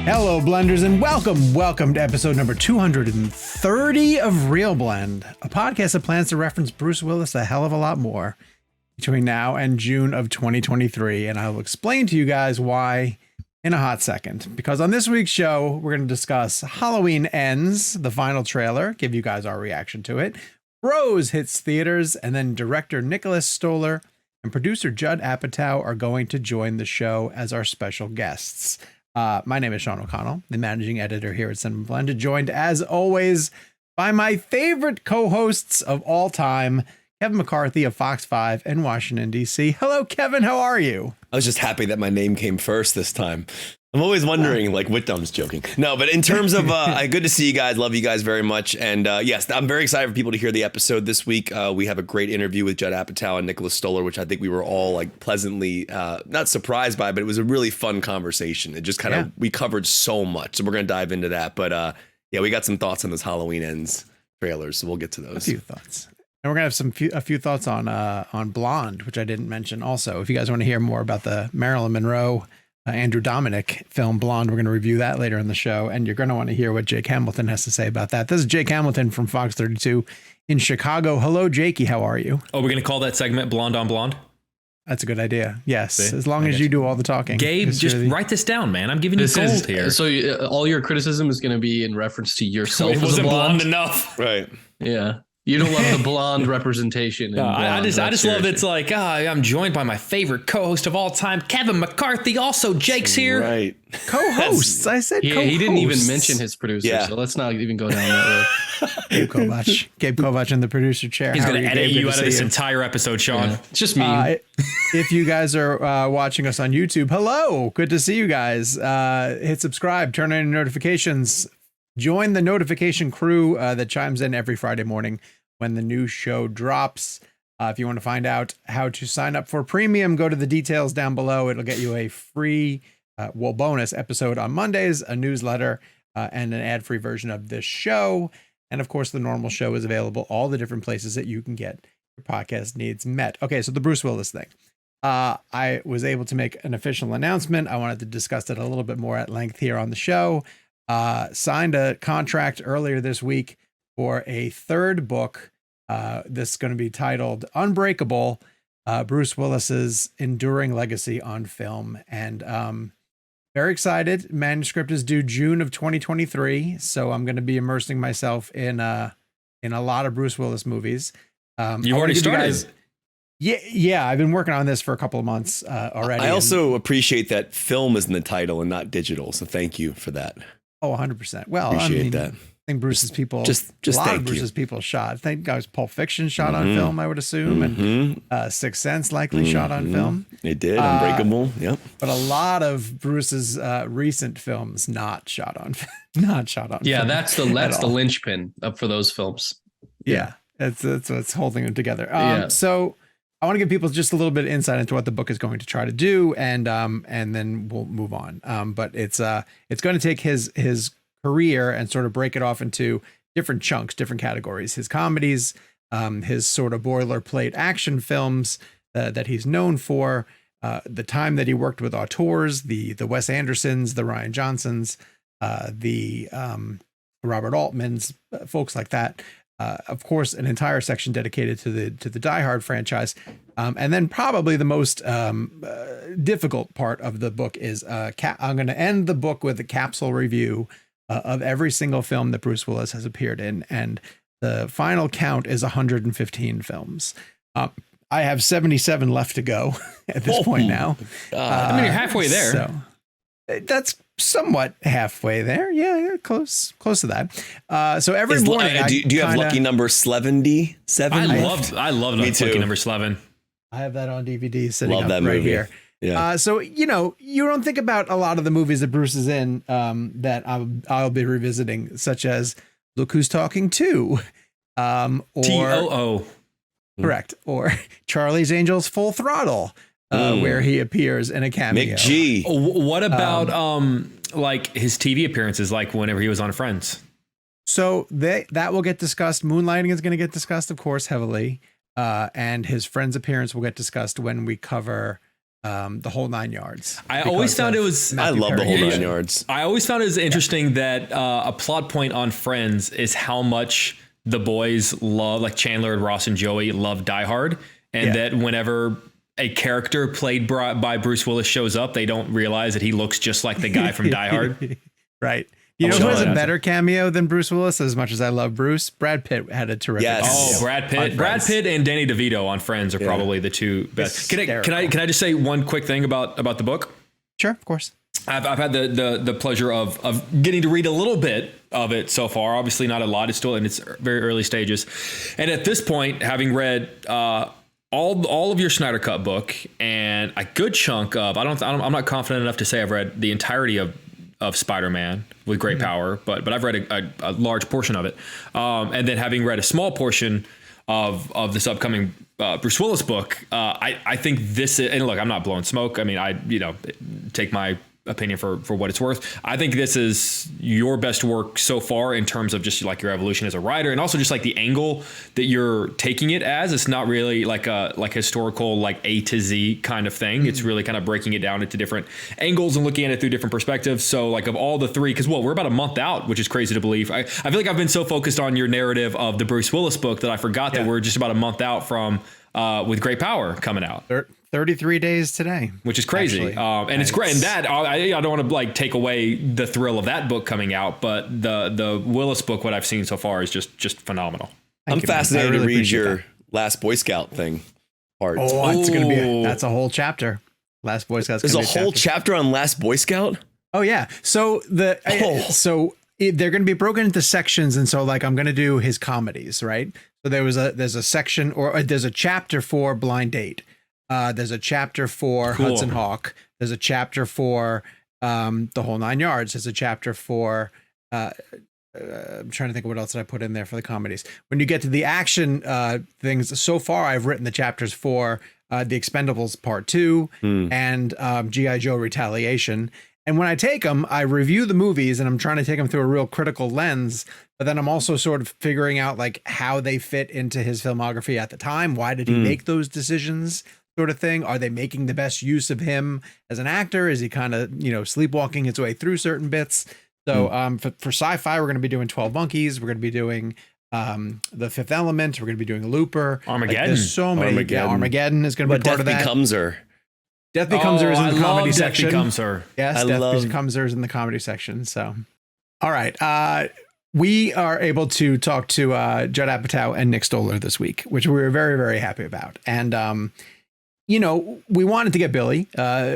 Hello, Blenders, and welcome to episode number 230 of ReelBlend, a podcast that plans to reference Bruce Willis a hell of a lot more between now and June of 2023, and I will explain to you guys why in a hot second. Because on this week's show, we're going to discuss Halloween Ends, the final trailer, give you guys our reaction to it. Bros hits theaters, and then director Nicholas Stoller and producer Judd Apatow are going to join the show as our special guests. My name is Sean O'Connell, the managing editor here at Cinema Blended, joined as always by my favorite co-hosts of all time, Kevin McCarthy of Fox 5 in Washington, D.C. Hello, Kevin. How are you? I was just happy that my name came first this time. I'm always wondering, like, what I'm just joking. No, but in terms of good to see you guys. Love you guys very much. And yes, I'm very excited for people to hear the episode this week. We have a great interview with Judd Apatow and Nicholas Stoller, which I think we were all like pleasantly not surprised by, but it was a really fun conversation. It just kind of we covered so much. So we're going to dive into that. But yeah, we got some thoughts on this Halloween Ends trailer. So we'll get to those. A few thoughts. And we're going to have a few thoughts on Blonde, which I didn't mention also. If you guys want to hear more about the Marilyn Monroe Andrew Dominic film Blonde, we're going to review that later in the show, and you're going to want to hear what Jake Hamilton has to say about that. This is Jake Hamilton from Fox 32 in Chicago. Hello, Jakey. How are you? Oh, we're going to call that segment Blonde on Blonde? That's a good idea. Yes, as long as you do all the talking. Gabe, just write this down, man. I'm giving you gold here. So all your criticism is going to be in reference to yourself. It wasn't blonde enough. Right. Yeah. You don't love the blonde representation. No, I just love it's like, I'm joined by my favorite co-host of all time, Kevin McCarthy. Also, Jake's here. Right. Co-hosts. I said co-hosts. He didn't even mention his producer, so let's not even go down that road. Gabe Kovac in the producer chair. He's going to edit you out of this entire episode, Sean. Yeah. It's just me. If you guys are watching us on YouTube, hello. Good to see you guys. Hit subscribe, turn on your notifications. Join the notification crew that chimes in every Friday morning when the new show drops. If you want to find out how to sign up for premium, go to the details down below. It'll get you a free, bonus episode on Mondays, a newsletter, and an ad-free version of this show. And of course, the normal show is available all the different places that you can get your podcast needs met. Okay, so the Bruce Willis thing. I was able to make an official announcement. I wanted to discuss it a little bit more at length here on the show. Signed a contract earlier this week for a third book. This is going to be titled Unbreakable, Bruce Willis's Enduring Legacy on Film. And very excited. Manuscript is due June of 2023. So I'm going to be immersing myself in a lot of Bruce Willis movies. You've already started. Yeah, I've been working on this for a couple of months already. I also appreciate that film is in the title and not digital. So thank you for that. Oh, 100%. Well, appreciate that. I think Bruce's people, just a lot of Bruce's people shot. I think guys, Pulp Fiction shot on film, I would assume, and Sixth Sense likely shot on film. It did. Unbreakable. Yep. But a lot of Bruce's recent films not shot on film. Yeah, that's the linchpin up for those films. Yeah, that's what's holding them together. So I want to give people just a little bit of insight into what the book is going to try to do, and then we'll move on. But it's going to take his career and sort of break it off into different chunks, different categories. His comedies, his sort of boilerplate action films that he's known for, the time that he worked with auteurs, the Wes Andersons, the Rian Johnsons, the Robert Altmans, folks like that. Of course, an entire section dedicated to the Die Hard franchise. And then probably the most difficult part of the book is I'm going to end the book with a capsule review of every single film that Bruce Willis has appeared in. And the final count is 115 films. I have 77 left to go at this point now. I mean, you're halfway there. So that's somewhat halfway there. Yeah, close to that. So every morning, do you have lucky number 77? I love lucky number 7. I have that on DVD sitting up right movie. Here. Yeah. So, you don't think about a lot of the movies that Bruce is in that I'll be revisiting, such as Look Who's Talking 2. Or TOO. Correct. Or Charlie's Angels Full Throttle, where he appears in a cameo. Mick G. What about like his TV appearances, like whenever he was on Friends? So that will get discussed. Moonlighting is going to get discussed, of course, heavily. And his Friends appearance will get discussed when we cover the whole 9 yards. I always found it was. I love the whole 9 yards. I always found it was interesting that a plot point on Friends is how much the boys love, like Chandler, Ross, and Joey love Die Hard, and that whenever a character played by Bruce Willis shows up, they don't realize that he looks just like the guy from Die Hard. Right. You know who has a better cameo than Bruce Willis? As much as I love Bruce, Brad Pitt had a terrific. Yes. Oh, Brad Pitt and Danny DeVito on Friends are probably the two best. Can I just say one quick thing about the book? Sure, of course. I've had the pleasure of getting to read a little bit of it so far. Obviously, not a lot. It's still in its very early stages. And at this point, having read all of your Snyder Cut book and a good chunk of, I'm not confident enough to say I've read the entirety of Spider-Man with great power, but I've read a large portion of it. And then having read a small portion of this upcoming Bruce Willis book, I think this is, and look, I'm not blowing smoke. I mean, take my opinion for what it's worth. I think this is your best work so far in terms of just like your evolution as a writer, and also just like the angle that you're taking it as. It's not really like a historical like A to Z kind of thing. It's really kind of breaking it down into different angles and looking at it through different perspectives. So like of all the three, because we're about a month out, which is crazy to believe. I feel like I've been so focused on your narrative of the Bruce Willis book that I forgot that we're just about a month out from with Great Power coming out. 33 days today, which is crazy. And it's great. And that I don't want to like take away the thrill of that book coming out, but the Willis book, what I've seen so far is just phenomenal. I'm fascinated to read your Last Boy Scout thing part. Oh, it's going to be that's a whole chapter. Last Boy Scout. There's a whole chapter on Last Boy Scout. Oh yeah. So they're going to be broken into sections, and so like I'm going to do his comedies, right? So there's a section or there's a chapter for Blind Date. There's a chapter for Hudson Hawk. There's a chapter for the whole 9 yards. There's a chapter for I'm trying to think of what else did I put in there for the comedies. When you get to the action things, so far I've written the chapters for The Expendables Part 2 and G.I. Joe Retaliation. And when I take them, I review the movies and I'm trying to take them through a real critical lens. But then I'm also sort of figuring out like how they fit into his filmography at the time. Why did he make those decisions? Sort of thing. Are they making the best use of him as an actor? Is he kind of, sleepwalking his way through certain bits? So for sci-fi, we're going to be doing 12 Monkeys. We're going to be doing The Fifth Element. We're going to be doing Looper. Armageddon. Like, there's so many. Armageddon is going to be part of that. Death Becomes Her. Death Becomes Her is in the comedy section. Death Becomes Her. Yes, Death Becomes Her is in the comedy section. So, all right. We are able to talk to Judd Apatow and Nick Stoller this week, which we were very, very happy about. And we wanted to get Billy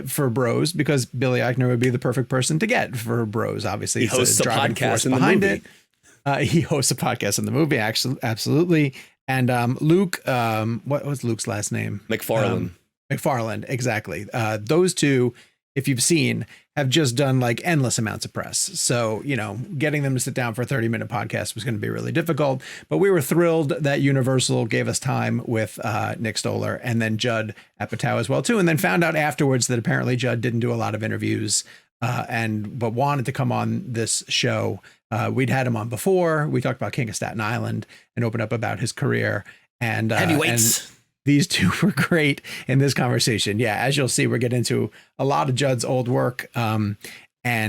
for Bros because Billy Eichner would be the perfect person to get for Bros. Obviously, he hosts a podcast in the movie. He hosts a podcast in the movie, actually, absolutely. And Luke, what was Luke's last name? McFarland, exactly. Those two, if you've seen, have just done like endless amounts of press. So, getting them to sit down for a 30-minute podcast was going to be really difficult. But we were thrilled that Universal gave us time with Nick Stoller and then Judd Apatow as well, too. And then found out afterwards that apparently Judd didn't do a lot of interviews but wanted to come on this show. We'd had him on before. We talked about King of Staten Island and opened up about his career. And heavyweights. These two were great in this conversation. Yeah, as you'll see, we're getting into a lot of Judd's old work and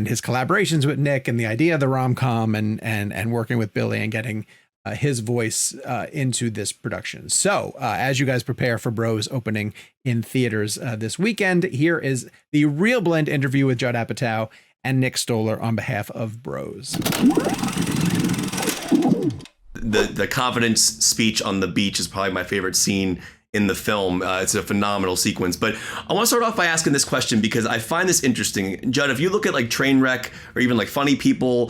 his collaborations with Nick and the idea of the rom-com and working with Billy and getting his voice into this production. So as you guys prepare for Bros opening in theaters this weekend, here is the ReelBlend interview with Judd Apatow and Nick Stoller on behalf of Bros. The confidence speech on the beach is probably my favorite scene in the film. It's a phenomenal sequence. But I want to start off by asking this question because I find this interesting. Judd, if you look at like Trainwreck or even like Funny People,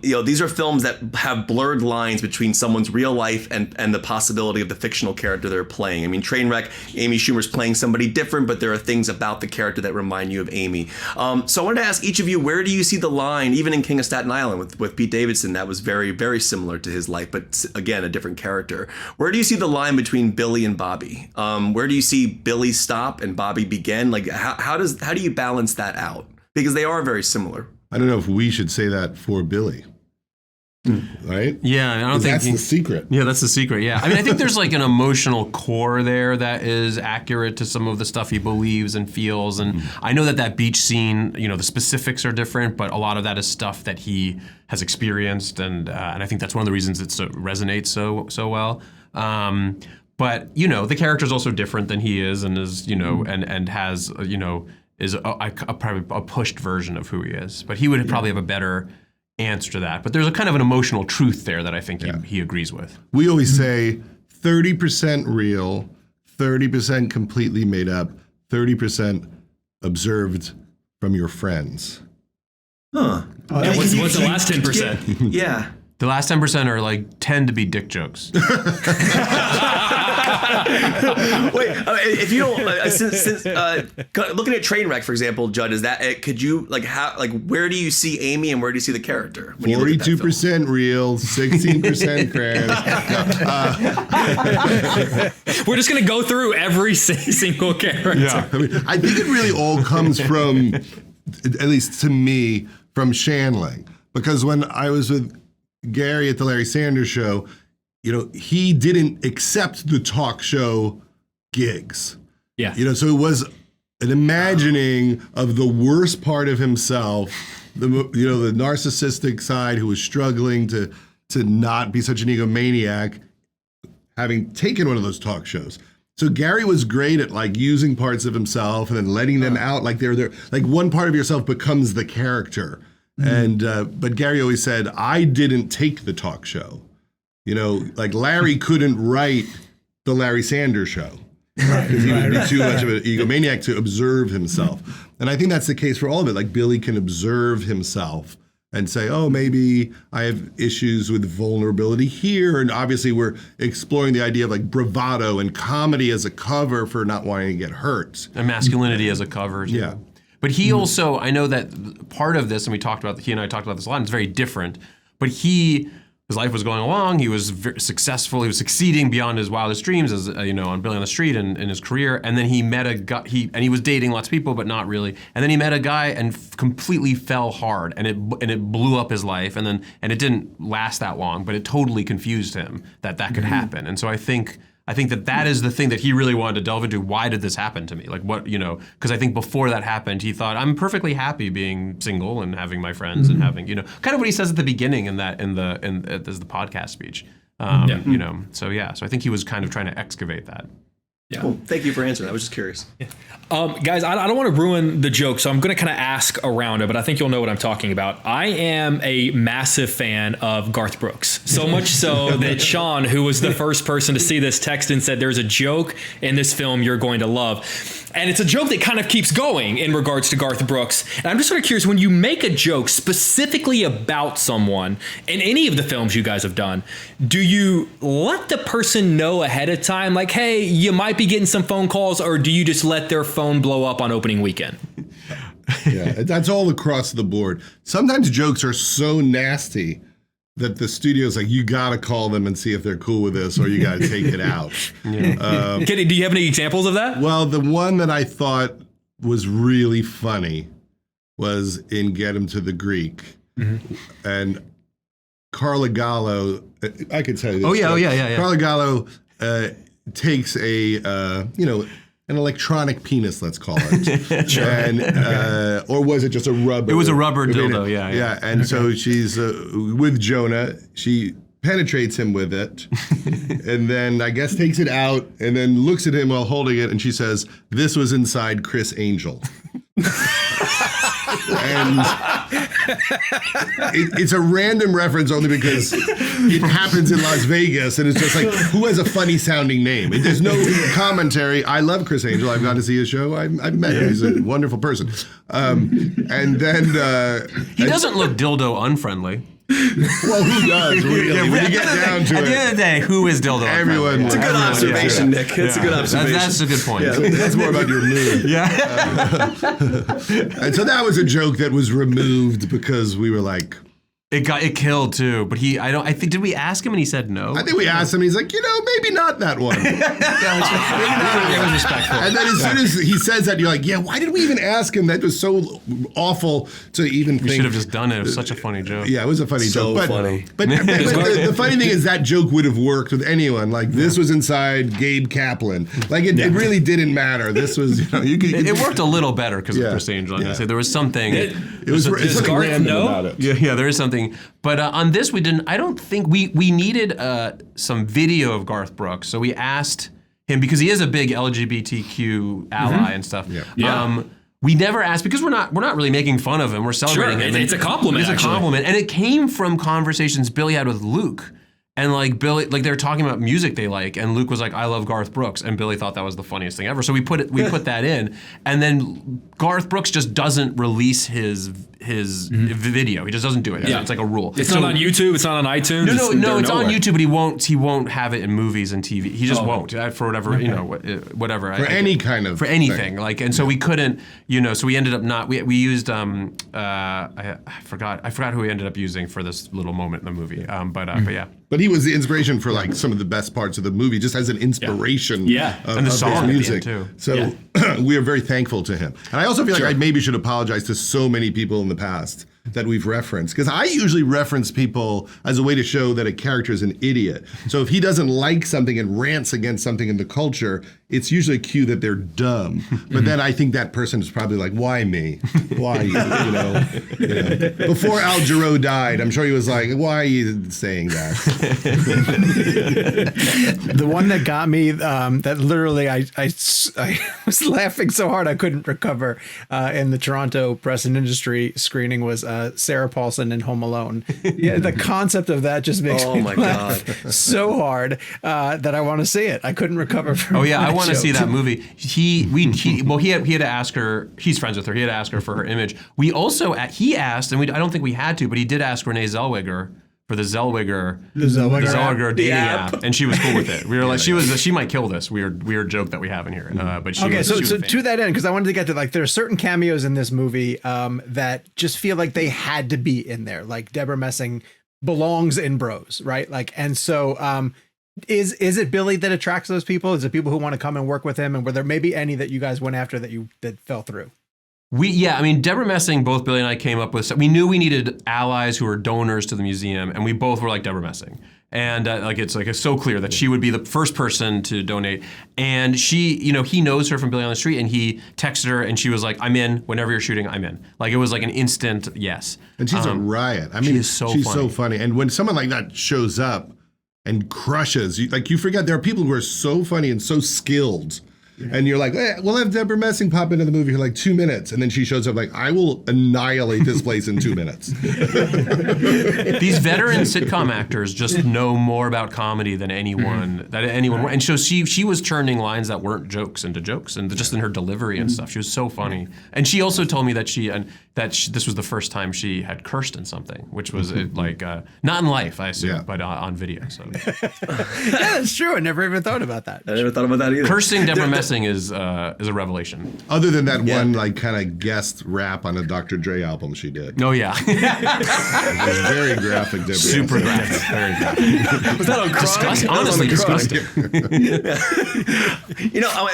these are films that have blurred lines between someone's real life and the possibility of the fictional character they're playing. I mean, Trainwreck, Amy Schumer's playing somebody different, but there are things about the character that remind you of Amy. So I wanted to ask each of you, where do you see the line, even in King of Staten Island with Pete Davidson, that was very, very similar to his life, but again, a different character. Where do you see the line between Billy and Bobby? Where do you see Billy stop and Bobby begin? Like, how do you balance that out? Because they are very similar. I don't know if we should say that for Billy. right? Yeah, I don't think that's the secret. Yeah, that's the secret. Yeah, I mean, I think there's like an emotional core there that is accurate to some of the stuff he believes and feels. And I know that beach scene, the specifics are different, but a lot of that is stuff that he has experienced, and I think that's one of the reasons it resonates so well. But the character is also different than he is, and is and has is probably a pushed version of who he is. But he would probably have a better answer to that. But there's a kind of an emotional truth there that I think he agrees with. We always say 30% real, 30% completely made up, 30% observed from your friends. Huh. What's the last 10%? Yeah. The last 10% are tend to be dick jokes. Wait, if you don't, since looking at Trainwreck, for example, Judd, is that could you where do you see Amy and where do you see the character? 42% real, 16% crayons. We're just gonna go through every single character. Yeah, I think it really all comes from, at least to me, from Shandling, because when I was with Gary at the Larry Sanders Show, he didn't accept the talk show gigs. Yeah. So it was an imagining of the worst part of himself, the narcissistic side who was struggling to not be such an egomaniac, having taken one of those talk shows. So Gary was great at using parts of himself and then letting them out they're one part of yourself becomes the character. And but Gary always said, I didn't take the talk show. Larry couldn't write the Larry Sanders Show because he would be too much of an egomaniac to observe himself. And I think that's the case for all of it. Billy can observe himself and say, oh, maybe I have issues with vulnerability here. And obviously we're exploring the idea of bravado and comedy as a cover for not wanting to get hurt. And masculinity as a cover. Too. Yeah. But he also, I know that part of this, and he and I talked about this a lot, and it's very different, but his life was going along, he was very successful, he was succeeding beyond his wildest dreams as on Billy on the Street and in his career, and then he met a guy, and he was dating lots of people, but not really, and then he met a guy and completely fell hard, and it blew up his life, and it didn't last that long, but it totally confused him that could happen, and so I think that is the thing that he really wanted to delve into. Why did this happen to me? Because I think before that happened, he thought, I'm perfectly happy being single and having my friends and having, kind of what he says at the beginning as the podcast speech. So I think he was kind of trying to excavate that. Yeah. Cool. Thank you for answering. I was just curious. Guys, I don't want to ruin the joke, so I'm going to kind of ask around it, but I think you'll know what I'm talking about. I am a massive fan of Garth Brooks, so much so that Sean, who was the first person to see this, texted and said, there's a joke in this film you're going to love. And it's a joke that kind of keeps going in regards to Garth Brooks. And I'm just sort of curious, when you make a joke specifically about someone in any of the films you guys have done, do you let the person know ahead of time, hey, you might be getting some phone calls, or do you just let their phone blow up on opening weekend? Yeah, that's all across the board. Sometimes jokes are so nasty that the studio's you got to call them and see if they're cool with this, or you got to take it out. Yeah. Do you have any examples of that? Well, the one that I thought was really funny was in Get Him to the Greek. Mm-hmm. And Carla Gallo, I could tell you this. Oh, yeah. Carla Gallo takes an electronic penis, let's call it. Sure. And, or was it just a rubber? It was a rubber dildo, yeah. Yeah, and so she's with Jonah. She penetrates him with it, and then I guess takes it out, and then looks at him while holding it, and she says, "This was inside Chris Angel." And it's a random reference only because it happens in Las Vegas, and it's just who has a funny sounding name? There's no commentary. I love Chris Angel. I've gone to see his show. I've met him. He's a wonderful person. And then he doesn't look dildo unfriendly. Well, who does really? When you get down to it. At the end of the day, who is dildo? Everyone. It's a good observation, Nick. It's a good observation. That's a good point. Yeah, that's more about your mood. Yeah. And so that was a joke that was removed because we were like, It killed too, but I think did we ask him and he said no? I think we asked him. He's like, maybe not that one. It was respectful. And then as soon as he says that, you're like, yeah, why did we even ask him? That was so awful to even think. We should have just done it. It was such a funny joke. Yeah, it was a funny So joke. funny. But the funny thing is that joke would have worked with anyone. Like this was inside Gabe Kaplan. Like it really didn't matter. This was, It worked a little better because of Chris Angel. I'm gonna say there was something. It was something Garth random know? about it. Yeah, there is something. But on this, we didn't. I don't think we needed some video of Garth Brooks, so we asked him because he is a big LGBTQ ally and stuff. Yeah. We never asked because we're not really making fun of him. We're celebrating him. It's a compliment. It's a actually. compliment, and it came from conversations Billy had with Luke. And like Billy, like they were talking about music they like, and Luke was like, "I love Garth Brooks," and Billy thought that was the funniest thing ever. So we put that in, and then Garth Brooks just doesn't release his video. He just doesn't do it. Yeah. It's like a rule. It's not on YouTube. It's not on iTunes. No, it's on nowhere. YouTube, but he won't have it in movies and TV. He just won't for whatever whatever. For any kind of for anything thing. like, and so we couldn't, so we ended up not. We used I forgot who we ended up using for this little moment in the movie. But yeah. But he was the inspiration for like some of the best parts of the movie, just as an inspiration of and the song at the his music. end, too. So we are very thankful to him. And I also feel like I maybe should apologize to so many people in the past that we've referenced, because I usually reference people as a way to show that a character is an idiot. So if he doesn't like something and rants against something in the culture, it's usually a cue that they're dumb. But then I think that person is probably like, why me? Why you? Before Al Jarreau died, I'm sure he was like, why are you saying that? The one that got me, that literally I was laughing so hard I couldn't recover in the Toronto Press and Industry screening was Sarah Paulson in Home Alone. Yeah, the concept of that just makes me laugh so hard that I want to see it. I couldn't recover from. Oh yeah, I want to joke. see that movie. He had to ask her. He's friends with her. He had to ask her for her image. We also he asked, and I don't think we had to, but he did ask Renee Zellweger for the Zellweger dating app, and she was cool with it. We were like, she might kill this weird joke that we have in here. But she okay, was, so she was a fan. to that end, because I wanted to get to like there are certain cameos in this movie that just feel like they had to be in there. Like Deborah Messing belongs in Bros, right? Like, and so is it Billy that attracts those people? Is it people who want to come and work with him? And were there maybe any that you guys went after that fell through? Deborah Messing, both Billy and I came up with. We knew we needed allies who were donors to the museum, and we both were like Deborah Messing. And it's so clear that she would be the first person to donate. And she, he knows her from Billy on the Street, and he texted her, and she was like, "I'm in. Whenever you're shooting, I'm in." Like it was like an instant yes. And she's a riot. I mean, she's so funny. And when someone like that shows up and crushes, you forget there are people who are so funny and so skilled. And you're like, we'll have Deborah Messing pop into the movie for like 2 minutes. And then she shows up like, I will annihilate this place in 2 minutes. These veteran sitcom actors just know more about comedy than anyone. And so she was turning lines that weren't jokes into jokes, and just in her delivery and stuff. She was so funny. And she also told me that this was the first time she had cursed in something, which was not in life, I assume, but on video. So Yeah, that's true. I never even thought about that. I never thought about that either. Cursing Deborah Messing is a revelation. Other than that one kind of guest rap on a Dr. Dre album she did. Oh yeah, It was very graphic, Deborah. super graphic, very graphic. Was that on Disgusting? Honestly, disgusting.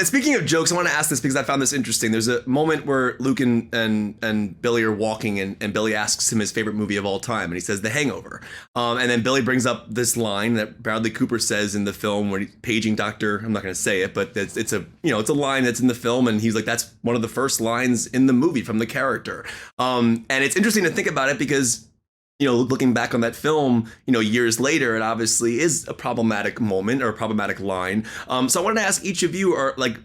Speaking of jokes, I want to ask this because I found this interesting. There's a moment where Luke and Billy are walking, and Billy asks him his favorite movie of all time, and he says The Hangover. And then Billy brings up this line that Bradley Cooper says in the film where he's paging Dr. I'm not going to say it, but it's a line that's in the film, and he's like, that's one of the first lines in the movie from the character. And it's interesting to think about it because, looking back on that film, years later, it obviously is a problematic moment or a problematic line. So I wanted to ask each of you,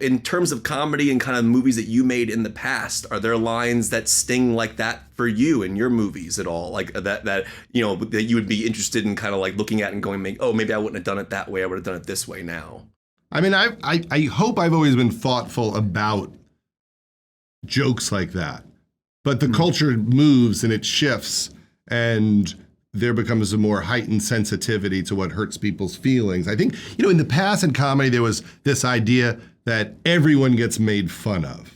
in terms of comedy and kind of movies that you made in the past, are there lines that sting like that for you in your movies at all? Like that you would be interested in kind of like looking at and going, maybe I wouldn't have done it that way. I would have done it this way now. I mean, I hope I've always been thoughtful about jokes like that. But the culture moves and it shifts, and there becomes a more heightened sensitivity to what hurts people's feelings. I think, in the past in comedy, there was this idea that everyone gets made fun of,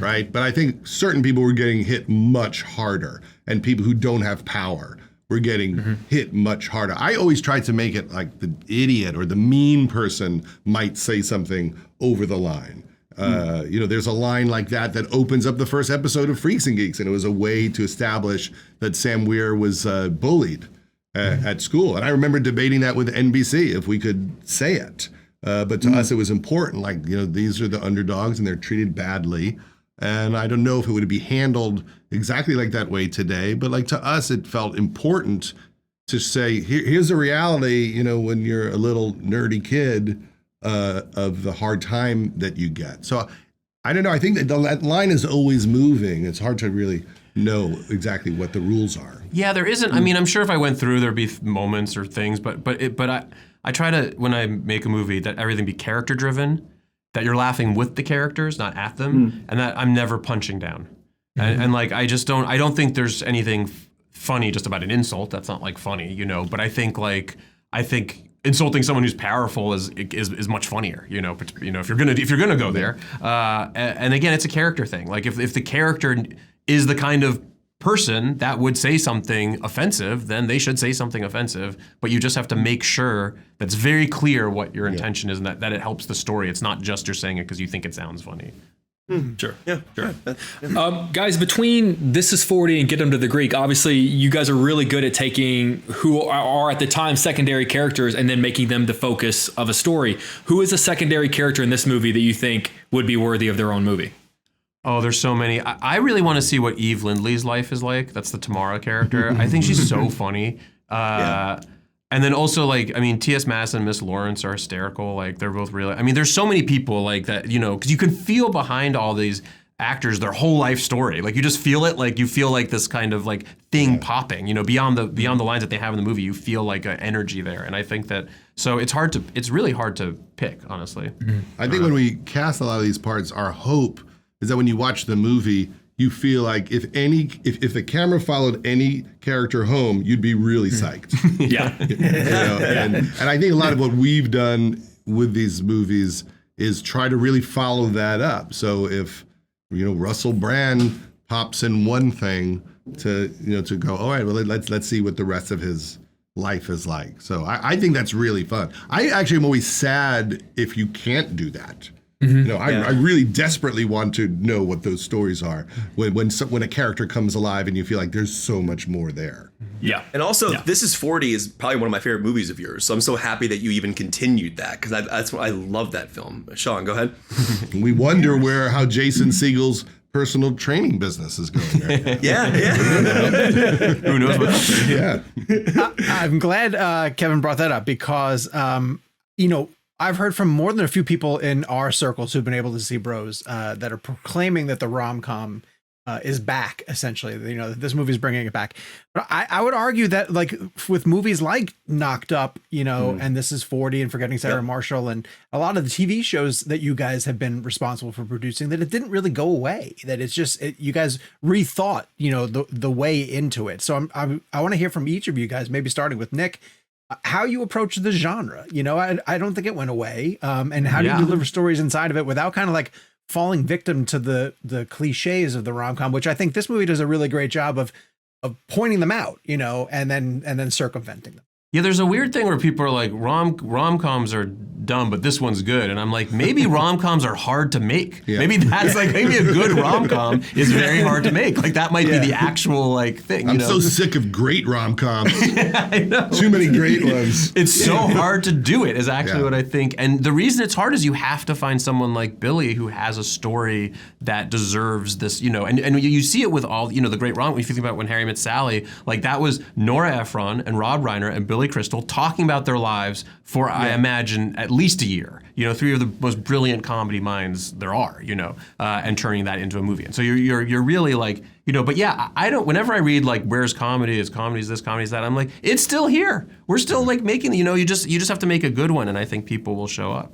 right? But I think certain people were getting hit much harder, and people who don't have power were getting hit much harder. I always tried to make it like the idiot or the mean person might say something over the line. There's a line like that opens up the first episode of Freaks and Geeks, and it was a way to establish that Sam Weir was bullied at school. And I remember debating that with NBC if we could say it. But to us, it was important. Like, these are the underdogs, and they're treated badly. And I don't know if it would be handled exactly like that way today, but like to us, it felt important to say, here's the reality, when you're a little nerdy kid, of the hard time that you get. So I don't know. I think that line is always moving. It's hard to really know exactly what the rules are. Yeah, there isn't. I mean, I'm sure if I went through, there'd be moments or things, but I try to, when I make a movie, that everything be character driven, that you're laughing with the characters, not at them, and that I'm never punching down. And like, I don't think there's anything funny just about an insult. That's not like funny, but I think insulting someone who's powerful is much funnier, if you're gonna go there. And again, it's a character thing. Like if the character is the kind of person that would say something offensive, then they should say something offensive. But you just have to make sure that's very clear what your intention is, and that it helps the story. It's not just you're saying it because you think it sounds funny. Sure. Yeah, sure. Guys, between This Is 40 and Get Them to the Greek, obviously you guys are really good at taking who are at the time secondary characters and then making them the focus of a story. Who is a secondary character in this movie that you think would be worthy of their own movie? Oh, there's so many. I really want to see what Eve Lindley's life is like. That's the Tamara character. I think she's so funny. And then also, T.S. Madison and Miss Lawrence are hysterical. Like, they're both really... there's so many people like that, because you can feel behind all these actors their whole life story. Like, you just feel it. Like, you feel like this kind of, like, thing popping, beyond the lines that they have in the movie. You feel, like, an energy there. And I think that... So it's really hard to pick, honestly. I think when we cast a lot of these parts, our hope is that when you watch the movie, you feel like if the camera followed any character home, you'd be really psyched. Yeah. And I think a lot of what we've done with these movies is try to really follow that up. So if Russell Brand pops in one thing to go, all right, well let's see what the rest of his life is like. So I think that's really fun. I actually am always sad if you can't do that. I really desperately want to know what those stories are when a character comes alive and you feel like there's so much more there. Yeah. And also, This Is 40 is probably one of my favorite movies of yours. So I'm so happy that you even continued that, because that's what I love that film. Sean, go ahead. We wonder how Jason Segel's personal training business is going right now. Yeah. Who knows what? Yeah. I'm glad Kevin brought that up, because I've heard from more than a few people in our circles who've been able to see Bros that are proclaiming that the rom-com is back, essentially. That this movie is bringing it back. But I would argue that, like, with movies like Knocked Up, and This Is 40 and Forgetting Sarah Marshall, and a lot of the TV shows that you guys have been responsible for producing, that it didn't really go away. That it's just you guys rethought, the way into it. So I want to hear from each of you guys, maybe starting with Nick, how you approach the genre. I don't think it went away. And how do you deliver stories inside of it without kind of like falling victim to the cliches of the rom-com, which I think this movie does a really great job of pointing them out, and then circumventing them. Yeah, there's a weird thing where people are like, rom-coms are dumb, but this one's good. And I'm like, maybe rom-coms are hard to make. Yeah. Maybe that's maybe a good rom-com is very hard to make. Like, that might be the actual thing. I'm so sick of great rom-coms. I know. Too many great ones. It's so hard to do it is actually what I think. And the reason it's hard is you have to find someone like Billy who has a story that deserves this, and you see it with all, the great rom. If you think about When Harry Met Sally, like, that was Nora Ephron and Rob Reiner and Billy Crystal talking about their lives for, I imagine, at least a year. Three of the most brilliant comedy minds there are, and turning that into a movie. And so you're really like, but yeah, I don't, whenever I read like, where's comedy? Is comedy this, comedy is that? I'm like, it's still here. We're still like making, you just have to make a good one. And I think people will show up.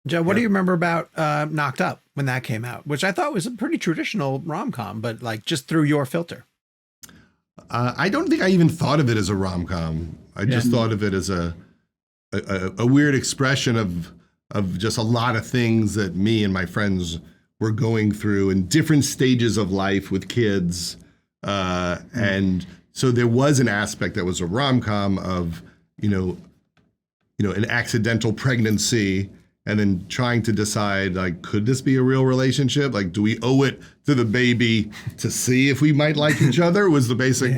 Joe, what do you remember about Knocked Up when that came out? Which I thought was a pretty traditional rom-com, but like just through your filter. I don't think I even thought of it as a rom-com. I just thought of it as a weird expression of just a lot of things that me and my friends were going through in different stages of life with kids. And So there was an aspect that was a rom-com of, an accidental pregnancy, and then trying to decide, like, could this be a real relationship? Like, do we owe it to the baby to see if we might like each other? Was the basic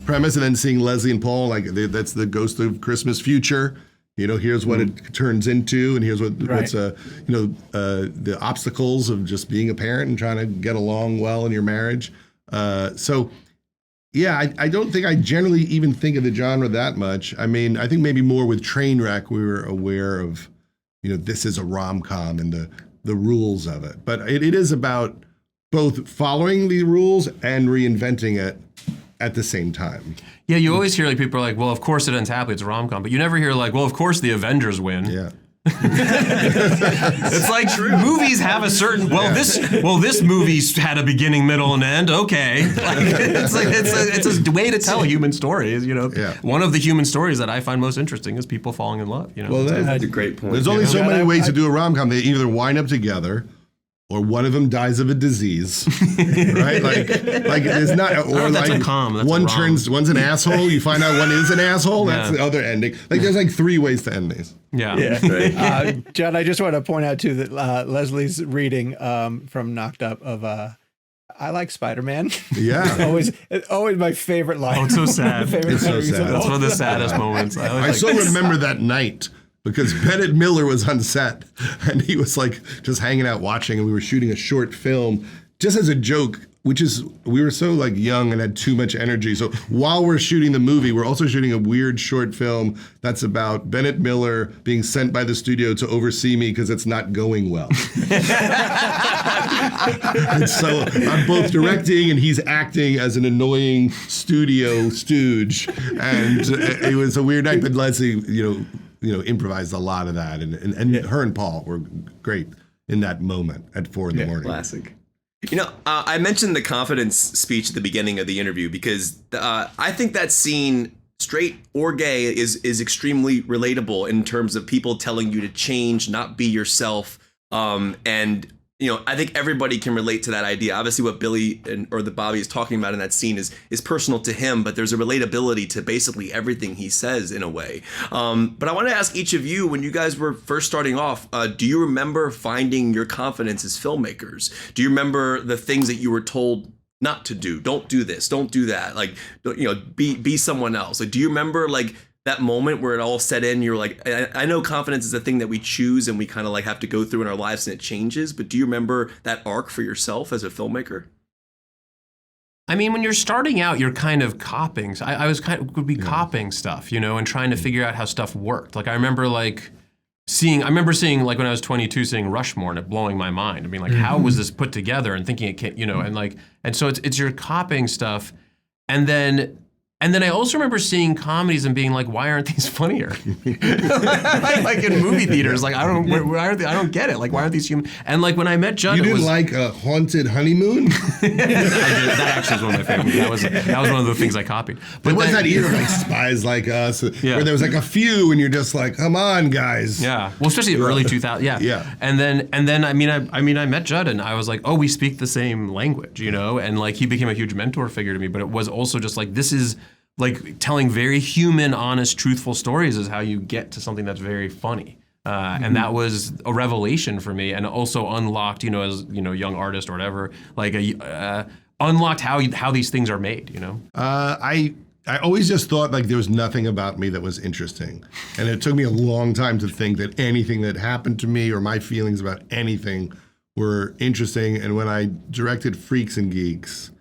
premise. And then seeing Leslie and Paul, like, that's the Ghost of Christmas Future. Here's what it turns into, and here's what's the obstacles of just being a parent and trying to get along well in your marriage. I don't think I generally even think of the genre that much. I mean, I think maybe more with Trainwreck, we were aware of, this is a rom-com and the rules of it. But it is about both following the rules and reinventing it at the same time. Yeah, you always hear like people are like, well, of course it ends happily, it's a rom-com. But you never hear like, well, of course the Avengers win. Yeah. It's like movies have a certain this movie's had a beginning, middle, and end. Okay, it's a way to tell human stories. One of the human stories that I find most interesting is people falling in love. Well, that's a great point. There's only so many ways to do a rom-com. They either wind up together, or one of them dies of a disease, right? Like it's not, or that's like a com. That's one's an asshole. You find out one is an asshole. That's the other ending. Like there's like 3 ways to end these. Yeah. Judd, I just want to point out too that Leslie's reading from Knocked Up of I like Spider-Man. Yeah. it's always my favorite line. Oh, it's so sad. It's so sad. That's one of the saddest moments. I still remember that night. Because Bennett Miller was on set, and he was like just hanging out watching, and we were shooting a short film just as a joke, we were so like young and had too much energy. So while we're shooting the movie, we're also shooting a weird short film that's about Bennett Miller being sent by the studio to oversee me because it's not going well. And so I'm both directing and he's acting as an annoying studio stooge. And it was a weird night, but Leslie, improvised a lot of that, and her and Paul were great in that moment at 4 in the morning. Classic. I mentioned the confidence speech at the beginning of the interview because I think that scene, straight or gay, is extremely relatable in terms of people telling you to change, not be yourself, and I think everybody can relate to that idea. Obviously, what Billy or the Bobby is talking about in that scene is personal to him, but there's a relatability to basically everything he says in a way. But I want to ask each of you, when you guys were first starting off, do you remember finding your confidence as filmmakers? Do you remember the things that you were told not to do? Don't do this. Don't do that. Like, be someone else. Like, do you remember like that moment where it all set in? You're like, I know confidence is a thing that we choose and we kind of like have to go through in our lives and it changes, but do you remember that arc for yourself as a filmmaker? I mean, when you're starting out, you're kind of copying. I copying stuff, and trying to figure out how stuff worked. Like I remember seeing like when I was 22, seeing Rushmore and it blowing my mind. I mean, like how was this put together, and thinking it can't, and so it's your copying stuff, and then I also remember seeing comedies and being like, why aren't these funnier? Like in movie theaters, like why aren't they? I don't get it. Like, why aren't these human? And like when I met Judd, you didn't like a Haunted Honeymoon? I did. That actually was one of my favorites. That was one of the things I copied. But there was that era like Spies Like Us, where there was like a few, and you're just like, come on, guys. Yeah. Well, especially early 2000. Yeah. And then I met Judd, and I was like, oh, we speak the same language, and like he became a huge mentor figure to me. But it was also just like, this is like telling very human, honest, truthful stories is how you get to something that's very funny. And that was a revelation for me, and also unlocked, as young artist or whatever, like unlocked how these things are made. I always just thought like there was nothing about me that was interesting, and it took me a long time to think that anything that happened to me or my feelings about anything were interesting. And when I directed Freaks and Geeks,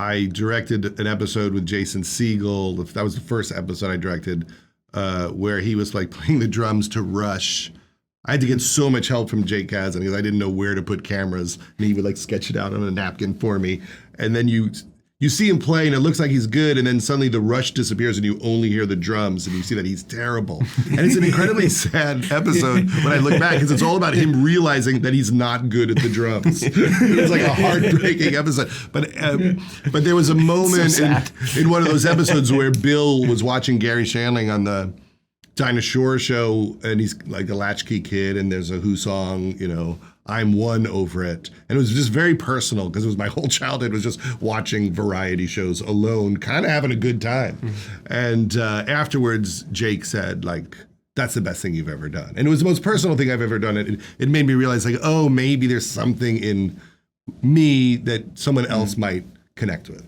I directed an episode with Jason Segel. That was the first episode I directed, where he was like playing the drums to Rush. I had to get so much help from Jake Kazan because I didn't know where to put cameras, and he would like sketch it out on a napkin for me. And then you see him play, and it looks like he's good, and then suddenly the Rush disappears, and you only hear the drums, and you see that he's terrible. And it's an incredibly sad episode when I look back, because it's all about him realizing that he's not good at the drums. It's like a heartbreaking episode. But there was a moment in one of those episodes where Bill was watching Gary Shandling on the Dinah Shore show, and he's like a latchkey kid, and there's a Who song, I'm won over it. And it was just very personal because it was my whole childhood was just watching variety shows alone, kind of having a good time. And afterwards, Jake said, like, that's the best thing you've ever done. And it was the most personal thing I've ever done. It made me realize, like, oh, maybe there's something in me that someone else might connect with.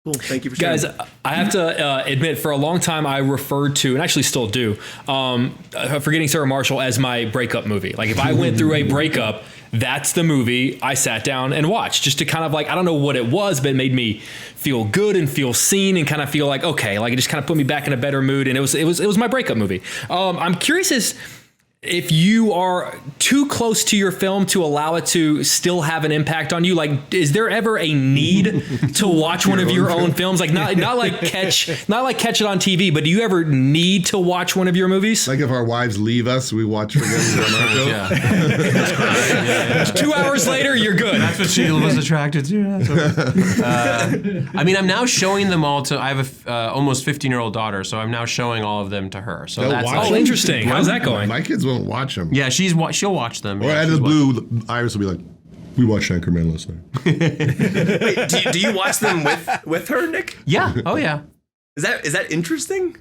Cool. Thank you for sharing. Guys, I have to admit, for a long time, I referred to, and actually still do, Forgetting Sarah Marshall as my breakup movie. Like, if I went through a breakup, that's the movie I sat down and watched, just to kind of like, I don't know what it was, but it made me feel good and feel seen and kind of feel like, okay, like it just kind of put me back in a better mood. And it was my breakup movie. I'm curious as if you are too close to your film to allow it to still have an impact on you. Like, is there ever a need to watch one of your own films? Like, not like catch it on TV, but do you ever need to watch one of your movies? Like if our wives leave us, we watch Forgetting Sarah Marshall. Yeah. 2 hours later, you're good. That's what she was attracted to. I mean, I'm now showing them all to. I have a almost 15-year-old daughter, so I'm now showing all of them to her. So They'll that's watch like, Oh, interesting. How's that going? My kids won't watch them. yeah, she'll watch them. Or Yeah, out of she's the blue, Iris will be like, we watched Anchorman last night. Wait, do you watch them with her, Nick? Yeah. Oh yeah. Is that interesting?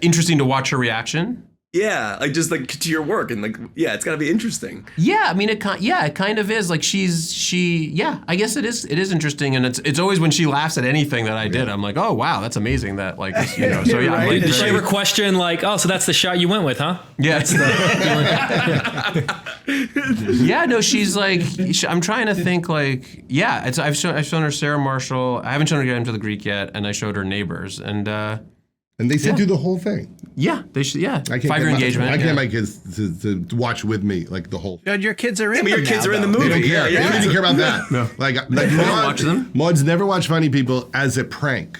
Interesting to watch her reaction. Yeah, like just like to your work and like yeah, it's got to be interesting. Yeah, I mean it kind of is. Like I guess it is interesting, and it's always when she laughs at anything that I did, I'm like, oh wow, that's amazing that like so yeah. Right. I'm like, Did she ever question like, oh, so that's the shot you went with, huh? yeah. Yeah, no, she's like, I'm trying to think like, yeah, I've shown her Sarah Marshall. I haven't shown her Get Into the Greek yet, and I showed her Neighbors, and And they said do the whole thing. yeah, they should. Yeah, I can't 5-year get engagement. I can't get my kids to watch with me like the whole thing. Judd, your kids are in. Your them kids now, are in the though. movie. They don't care. Yeah, They don't even care about that. No. Like don't watch them? Maud's never watched Funny People as a prank.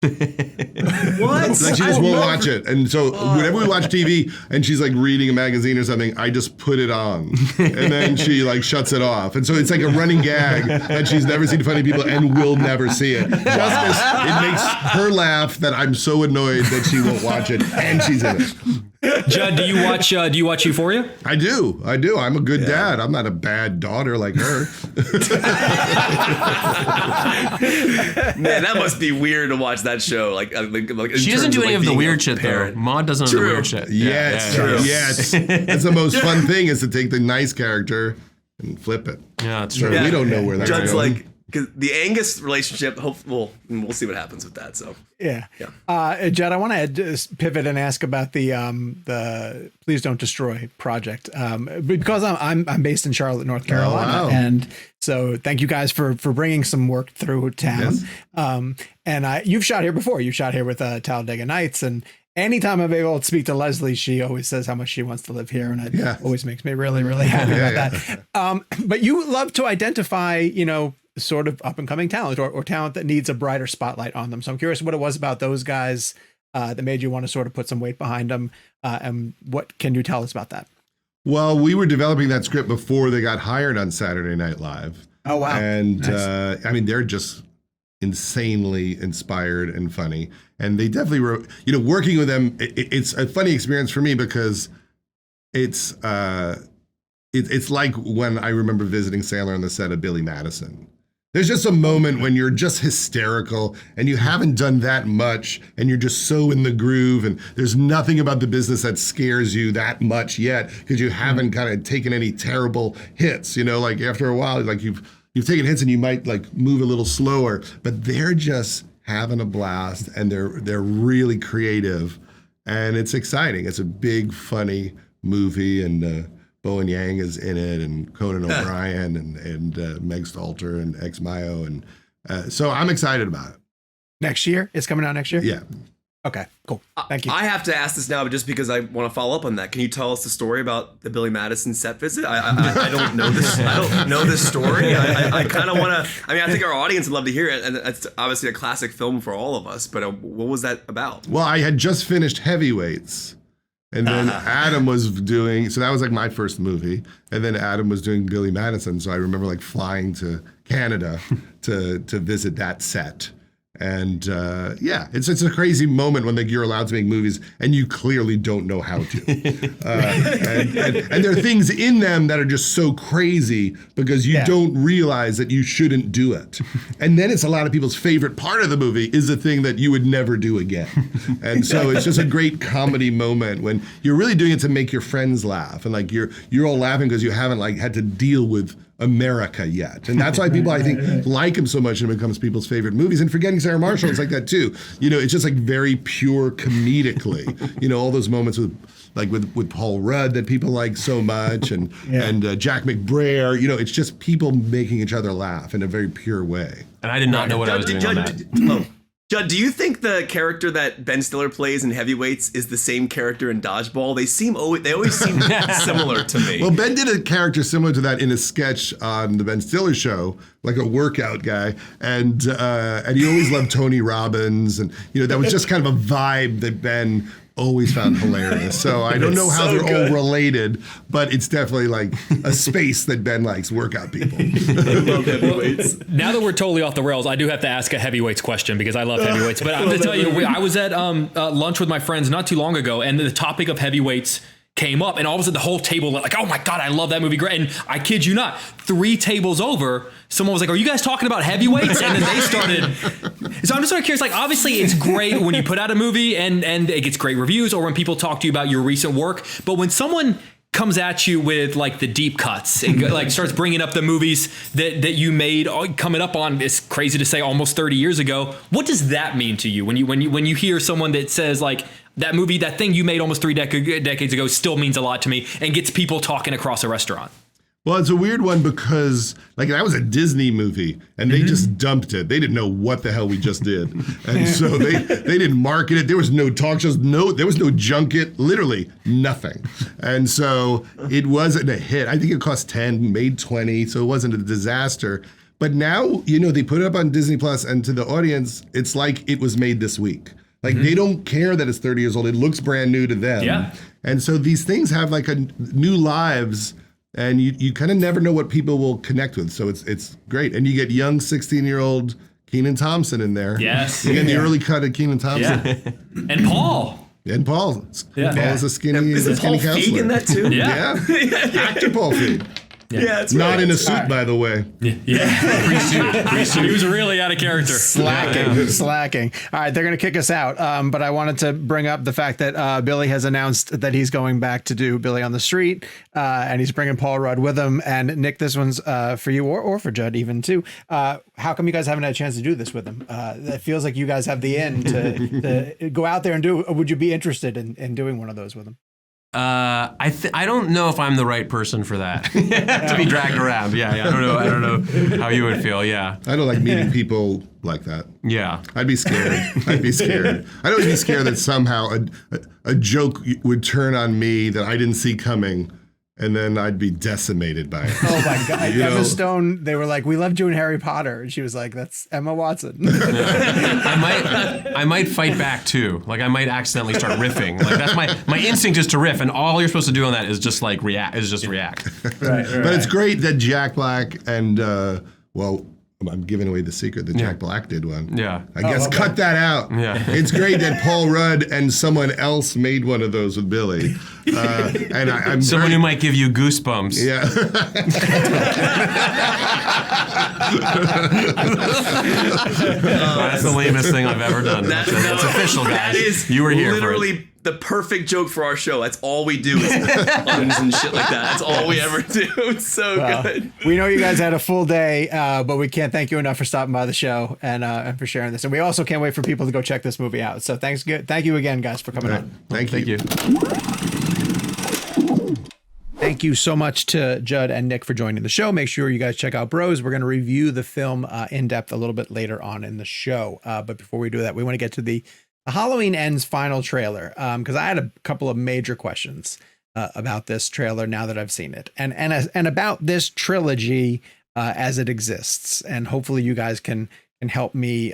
What? Like she just won't watch it. And so whenever we watch TV and she's like reading a magazine or something, I just put it on. And then she like shuts it off. And so it's like a running gag that she's never seen Funny People and will never see it. Just as it makes her laugh that I'm so annoyed that she won't watch it and she's in it. Judd, do you watch Euphoria? I do. I'm a good dad. I'm not a bad daughter like her. Man, that must be weird to watch that show. Like She doesn't do any of the weird shit though. parent. Maud doesn't do the weird shit. Yes, true. yes. That's the most fun thing is to take the nice character and flip it. Yeah, that's So true. we don't know where that's Judd's going. like because the Angus relationship. We'll see what happens with that. So Yeah. Judd, I want to just pivot and ask about the Please Don't Destroy project because I'm based in Charlotte, North Carolina, wow. and so thank you guys for bringing some work through town. Yes. And you've shot here before. You shot here with Talladega Nights, and anytime I'm able to speak to Leslie, she always says how much she wants to live here, and it always makes me really, really happy about that. But you love to identify, sort of up and coming talent or talent that needs a brighter spotlight on them. So I'm curious what it was about those guys that made you want to sort of put some weight behind them. And what can you tell us about that? Well, we were developing that script before they got hired on Saturday Night Live. Oh, wow. And Nice. I mean, they're just insanely inspired and funny. And they definitely wrote, working with them, it's a funny experience for me because it's like when I remember visiting Sandler on the set of Billy Madison. There's just a moment when you're just hysterical and you haven't done that much and you're just so in the groove and there's nothing about the business that scares you that much yet because you haven't kind of taken any terrible hits, like after a while, like you've taken hits and you might like move a little slower, but they're just having a blast and they're really creative and it's exciting. It's a big, funny movie and Bowen Yang is in it, and Conan O'Brien, and Meg Stalter, and Ex Mayo, and so I'm excited about it. Next year? It's coming out next year? Yeah. Okay, cool. Thank you. I have to ask this now, but just because I want to follow up on that, can you tell us the story about the Billy Madison set visit? I don't know this. I don't know this story. I kind of want to. I mean, I think our audience would love to hear it, and it's obviously a classic film for all of us. But what was that about? Well, I had just finished Heavyweights. And then Adam was doing, so that was like my first movie. And then Adam was doing Billy Madison. So I remember like flying to Canada to visit that set. And yeah, it's a crazy moment when you're allowed to make movies and you clearly don't know how to. And there are things in them that are just so crazy because you don't realize that you shouldn't do it. And then it's a lot of people's favorite part of the movie is the thing that you would never do again. And so it's just a great comedy moment when you're really doing it to make your friends laugh. And like you're all laughing because you haven't like had to deal with America yet. And that's why people, I think, like him so much and it becomes people's favorite movies. And Forgetting Sarah Marshall, it's like that too. You know, it's just like very pure comedically. You know, all those moments with Paul Rudd that people like so much and Jack McBrayer, you know, it's just people making each other laugh in a very pure way. And I did not know what I was doing on that. Judd, do you think the character that Ben Stiller plays in Heavyweights is the same character in Dodgeball? They always seem similar to me. Well, Ben did a character similar to that in a sketch on the Ben Stiller show, like a workout guy, and he always loved Tony Robbins, and you know that was just kind of a vibe that Ben always found hilarious. So I don't know how they're all related, but it's definitely like a space that Ben likes, workout people. I love Heavyweights. Now that we're totally off the rails, I do have to ask a heavyweights question because I love heavyweights. But I'm going to tell you, I was at lunch with my friends not too long ago, and the topic of heavyweights came up, and all of a sudden the whole table like, oh my God, I love that movie. Great. And I kid you not, 3 tables over, someone was like, are you guys talking about Heavyweights? And then they started. So I'm just sort of curious, like, obviously it's great when you put out a movie and it gets great reviews or when people talk to you about your recent work. But when someone comes at you with like the deep cuts and like starts bringing up the movies that you made coming up on, it's crazy to say almost 30 years ago. What does that mean to you when you hear someone that says like, that movie, that thing you made almost 3 decades ago still means a lot to me and gets people talking across a restaurant? Well, it's a weird one because like that was a Disney movie and they just dumped it. They didn't know what the hell we just did. And so they didn't market it. There was no talk shows, there was no junket, literally nothing. And so it wasn't a hit. I think it cost 10, made 20, so it wasn't a disaster. But now, you know, they put it up on Disney Plus and to the audience, it's like it was made this week. Like they don't care that it's 30 years old. It looks brand new to them. Yeah. And so these things have like new lives and you kind of never know what people will connect with. So it's great. And you get young 16-year-old Kenan Thompson in there. Yes. You get the early cut of Kenan Thompson. Yeah. And Paul. And Paul. Yeah. Paul is a skinny, Is Paul counselor. Feig in that too? Yeah. Actor Paul Feig. Yeah, that's Not right. in a suit, by the way. Pre-suit. He was really out of character. Slacking. All right, they're going to kick us out. But I wanted to bring up the fact that Billy has announced that he's going back to do Billy on the Street, and he's bringing Paul Rudd with him. And Nick, this one's for you or for Judd even too. How come you guys haven't had a chance to do this with him? It feels like you guys have the in to go out there and do. Would you be interested in doing one of those with him? I don't know if I'm the right person for that to be dragged around. Yeah, I don't know how you would feel. Yeah, I don't like meeting people like that. yeah. I'd be scared. I'd always be scared that somehow a joke would turn on me that I didn't see coming, and then I'd be decimated by it. Oh my God. Emma Stone, they were like, we loved you in Harry Potter. And she was like, that's Emma Watson. I might fight back too. Like I might accidentally start riffing. Like that's my instinct is to riff, and all you're supposed to do on that is just like react. Right. But it's great that Jack Black and well, I'm giving away the secret that Jack Black did one. Yeah. I guess cut that out. Yeah. It's great that Paul Rudd and someone else made one of those with Billy. And I'm Someone who might give you goosebumps. Yeah. That's the lamest thing I've ever done. That's official, guys. That is you were here literally for it. the perfect joke for our show. That's all we do is puns and shit like that. That's all we ever do. It's so good. We know you guys had a full day, but we can't thank you enough for stopping by the show and for sharing this. And we also can't wait for people to go check this movie out. So thank you again, guys, for coming on. Thank you. Thank you so much to Judd and Nick for joining the show. Make sure you guys check out Bros. We're going to review the film in depth a little bit later on in the show. But before we do that, we want to get to the Halloween Ends final trailer because I had a couple of major questions about this trailer now that I've seen it and about this trilogy as it exists. And hopefully you guys can help me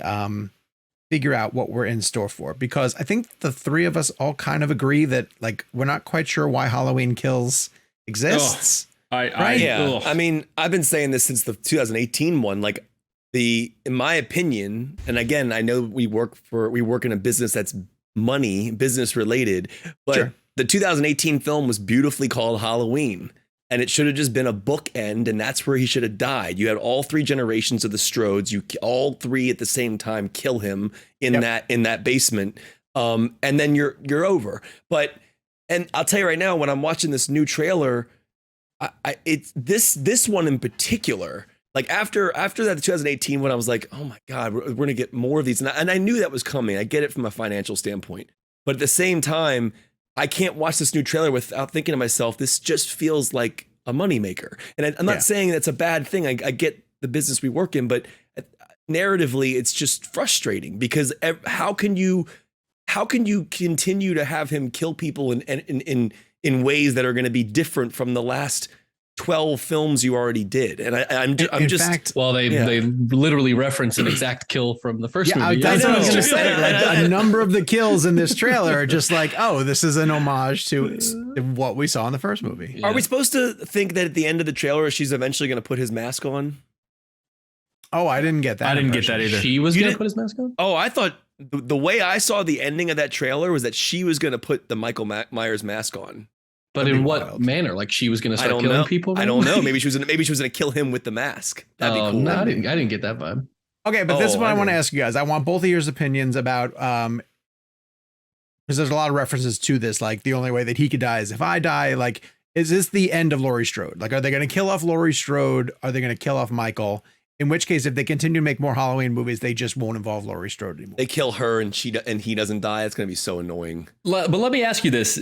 figure out what we're in store for, because I think the three of us all kind of agree that like we're not quite sure why Halloween Kills exists. I mean, I've been saying this since the 2018 one. Like, in my opinion, and again, I know we work in a business that's business related, but Sure. the 2018 film was beautifully called Halloween. And it should have just been a bookend, and that's where he should have died. You had all 3 generations of the Strodes. You all 3 at the same time kill him in that basement, and then you're over. And I'll tell you right now, when I'm watching this new trailer, it's this one in particular. Like after that 2018 one, I was like, oh my God, we're gonna get more of these, and I knew that was coming. I get it from a financial standpoint, but at the same time, I can't watch this new trailer without thinking to myself, this just feels like a moneymaker. And I'm not saying that's a bad thing. I get the business we work in, but narratively, it's just frustrating because how can you continue to have him kill people in ways that are going to be different from the last 12 films you already did? And I'm just well, they literally reference an exact kill from the first movie. That's what I was going to say. Like, a number of the kills in this trailer are just like, oh, this is an homage to what we saw in the first movie. Are we supposed to think that at the end of the trailer, she's eventually going to put his mask on? Oh, I didn't get that. I didn't get that either. She was going to put his mask on? Oh, I thought the way I saw the ending of that trailer was that she was going to put the Michael Myers mask on. But in what manner? Like she was going to start killing people? I don't know. Maybe she was going to kill him with the mask. That'd be cool. No, I didn't get that vibe. Okay, but this is what I want to ask you guys. I want both of your opinions about because there's a lot of references to this. Like the only way that he could die is if I die. Like, is this the end of Laurie Strode? Like, are they going to kill off Laurie Strode? Are they going to kill off Michael? In which case, if they continue to make more Halloween movies, they just won't involve Laurie Strode anymore. They kill her and he doesn't die. It's going to be so annoying. But let me ask you this: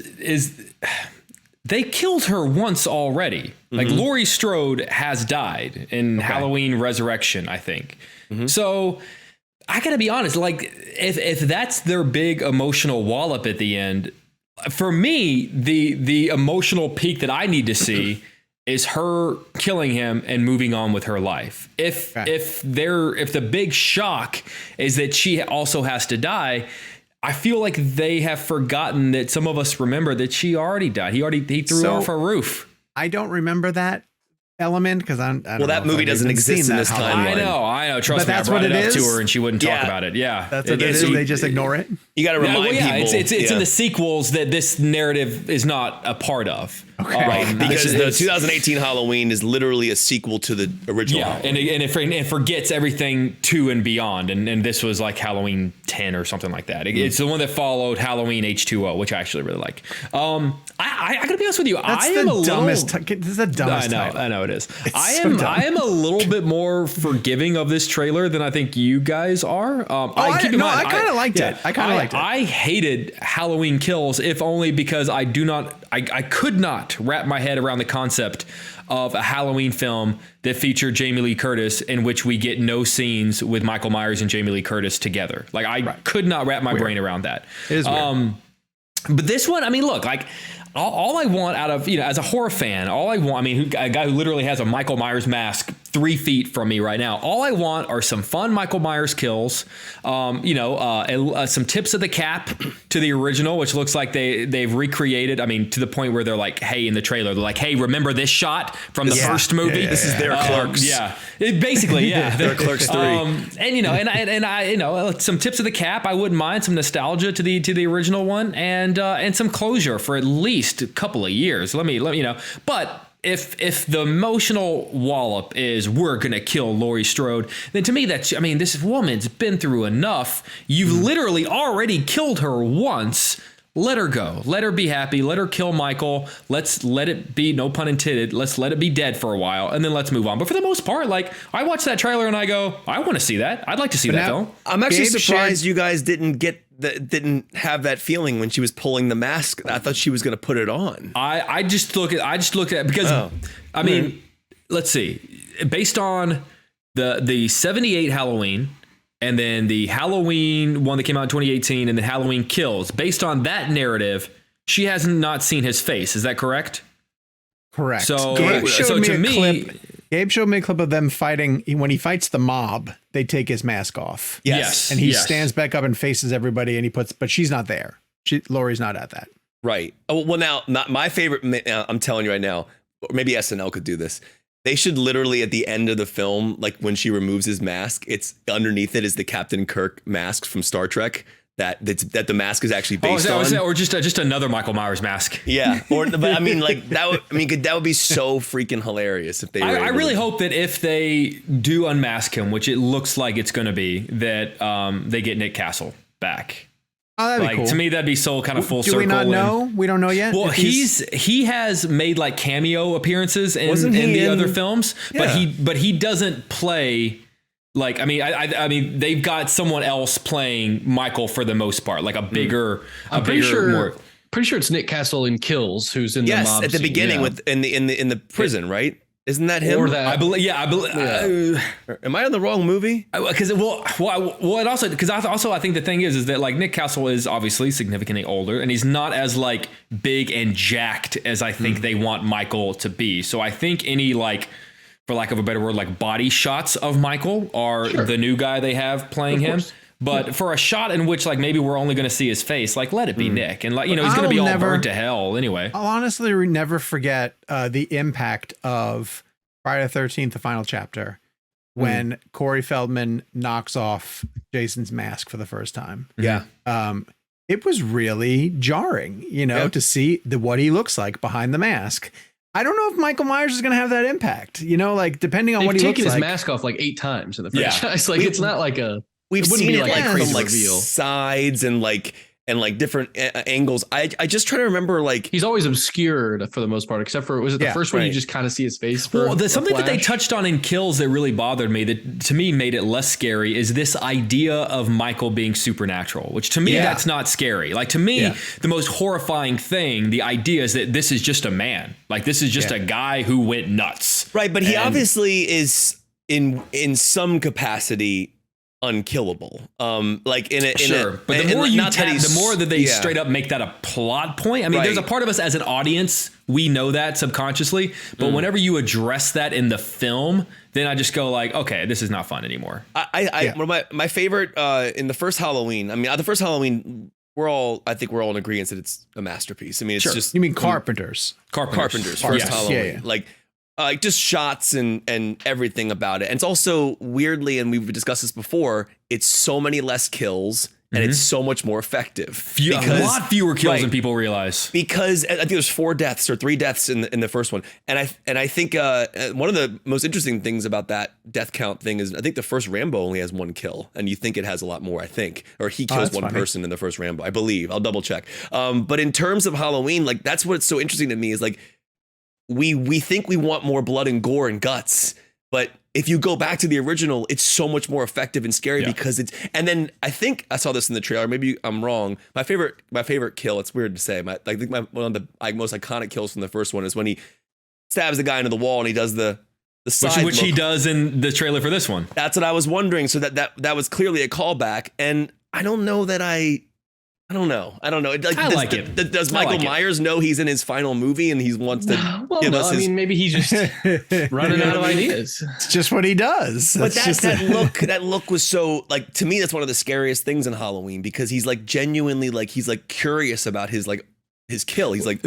they killed her once already. Like Laurie Strode has died in Halloween Resurrection, I think. So I gotta be honest, like if that's their big emotional wallop at the end, for me, the emotional peak that I need to see is her killing him and moving on with her life. If the big shock is that she also has to die, I feel like they have forgotten that some of us remember that she already died. He threw her off a roof. I don't remember that element because I don't know that movie doesn't exist in this timeline. I know. Trust me, I brought it up to her and she wouldn't talk about it. Yeah, that's what it is. They just ignore it. You got to remind people. It's in the sequels that this narrative is not a part of. Okay. Right, because the 2018 Halloween is literally a sequel to the original. Yeah, and it forgets everything 2 and beyond, and this was like Halloween 10 or something like that. It's the one that followed Halloween H2O, which I actually really like. I gotta be honest with you, This is the dumbest title. I know it is. I am a little bit more forgiving of this trailer than I think you guys are. I kind of liked it. I hated Halloween Kills, if only because I could not wrap my head around the concept of a Halloween film that featured Jamie Lee Curtis in which we get no scenes with Michael Myers and Jamie Lee Curtis together. Like I could not wrap my brain around that. It is weird. But this one, I mean, look, like all I want out of, as a horror fan, a guy who literally has a Michael Myers mask 3 feet from me right now. All I want are some fun Michael Myers kills, some tips of the cap to the original, which looks like they've recreated. I mean, to the point where they're like, hey, in the trailer, they're like, hey, remember this shot from the first movie? This is their Clerks. Basically, yeah. Their Clerks 3. And some tips of the cap. I wouldn't mind some nostalgia to the original one and some closure for at least a couple of years. Let me but if the emotional wallop is we're gonna kill Laurie Strode, then to me this woman's been through enough. You've literally already killed her once. Let her go. Let her be happy. Let her kill Michael. Let's let it be, no pun intended. Let's let it be dead for a while and then let's move on. But for the most part, like I watch that trailer and I go, I want to see that. I'd like to see that film. I'm actually surprised you guys didn't have that feeling when she was pulling the mask. I thought she was going to put it on. I just look at because let's see, based on the 78 Halloween and then the Halloween one that came out in 2018 and then Halloween Kills, based on that narrative, she has not seen his face. Is that correct? Correct. So Gabe showed me a clip of them fighting. When he fights the mob, they take his mask off. Yes. And he stands back up and faces everybody and but she's not there. Laurie's not at that. Right. Oh, well, now, not my favorite, I'm telling you right now, or maybe SNL could do this. They should literally at the end of the film, like when she removes his mask, it's underneath it is the Captain Kirk mask from Star Trek that the mask is actually based on. Or just another Michael Myers mask. Yeah, but I mean, like that would be so freaking hilarious if they. I really hope that if they do unmask him, which it looks like it's going to be, that they get Nick Castle back. Oh, that'd be cool. To me, that'd be so kind of full circle. Do we not know? We don't know yet. Well, he has made like cameo appearances in the other films, Yeah. but he doesn't play. Like, I mean, they've got someone else playing Michael for the most part, like a bigger, Pretty sure it's Nick Castle in Kills, who's in the mob at the scene, beginning with in the prison, right? Isn't that him? Or that, I believe. Yeah, I believe. Am I on the wrong movie? Because and also because I think the thing is that like Nick Castle is obviously significantly older and he's not as like big and jacked as I think they want Michael to be. So I think any like, for lack of a better word, like body shots of Michael are the new guy they have playing him. But for a shot in which like maybe we're only going to see his face, like let it be Nick, and like he's going to be all burnt to hell anyway. I'll honestly never forget the impact of Friday the 13th, the final chapter, when Corey Feldman knocks off Jason's mask for the first time. Yeah. It was really jarring, to see what he looks like behind the mask. I don't know if Michael Myers is going to have that impact, like depending on what he looks like. They've taken his mask off like 8 times in the franchise. Like it's not like we've seen it like crazy from like reveal. sides and like different angles. I just try to remember like he's always obscured for the most part, except for was it the first one you just kind of see his face? For there's something that they touched on in Kills that really bothered me that to me made it less scary is this idea of Michael being supernatural, which to me that's not scary. Like to me, the most horrifying thing, the idea is that this is just a man. Like this is just a guy who went nuts. Right, but he obviously is in some capacity unkillable. Like in a but the more the more that they straight up make that a plot point. I mean, there's a part of us as an audience, we know that subconsciously, but whenever you address that in the film, then I just go like, okay, this is not fun anymore. One of my favorite in the first Halloween. I mean, the first Halloween, I think we're all in agreement that it's a masterpiece. I mean, it's just you mean Carpenter's first Halloween. Like just shots and everything about it. And it's also weirdly, and we've discussed this before, it's so many less kills and it's so much more effective. A lot fewer kills than people realize. Because I think there's 4 deaths or 3 deaths in the first one. And I think one of the most interesting things about that death count thing is I think the first Rambo only has 1 kill, and you think it has a lot more, I think. Or he kills one person in the first Rambo, I believe. I'll double check. But in terms of Halloween, like that's what's so interesting to me is like we think we want more blood and gore and guts, but if you go back to the original, it's so much more effective and scary because it's. And then I think I saw this in the trailer. Maybe I'm wrong. My favorite kill. It's weird to say. I think one of the most iconic kills from the first one is when he stabs the guy into the wall and he does the side which he does in the trailer for this one. That's what I was wondering. So that was clearly a callback, and I don't know that I don't know. Does Michael Myers know he's in his final movie and he wants to give us his... maybe he's just running out of ideas. It's just what he does. But that look was so like, to me, that's one of the scariest things in Halloween because he's like genuinely like, he's like curious about his kill. He's like,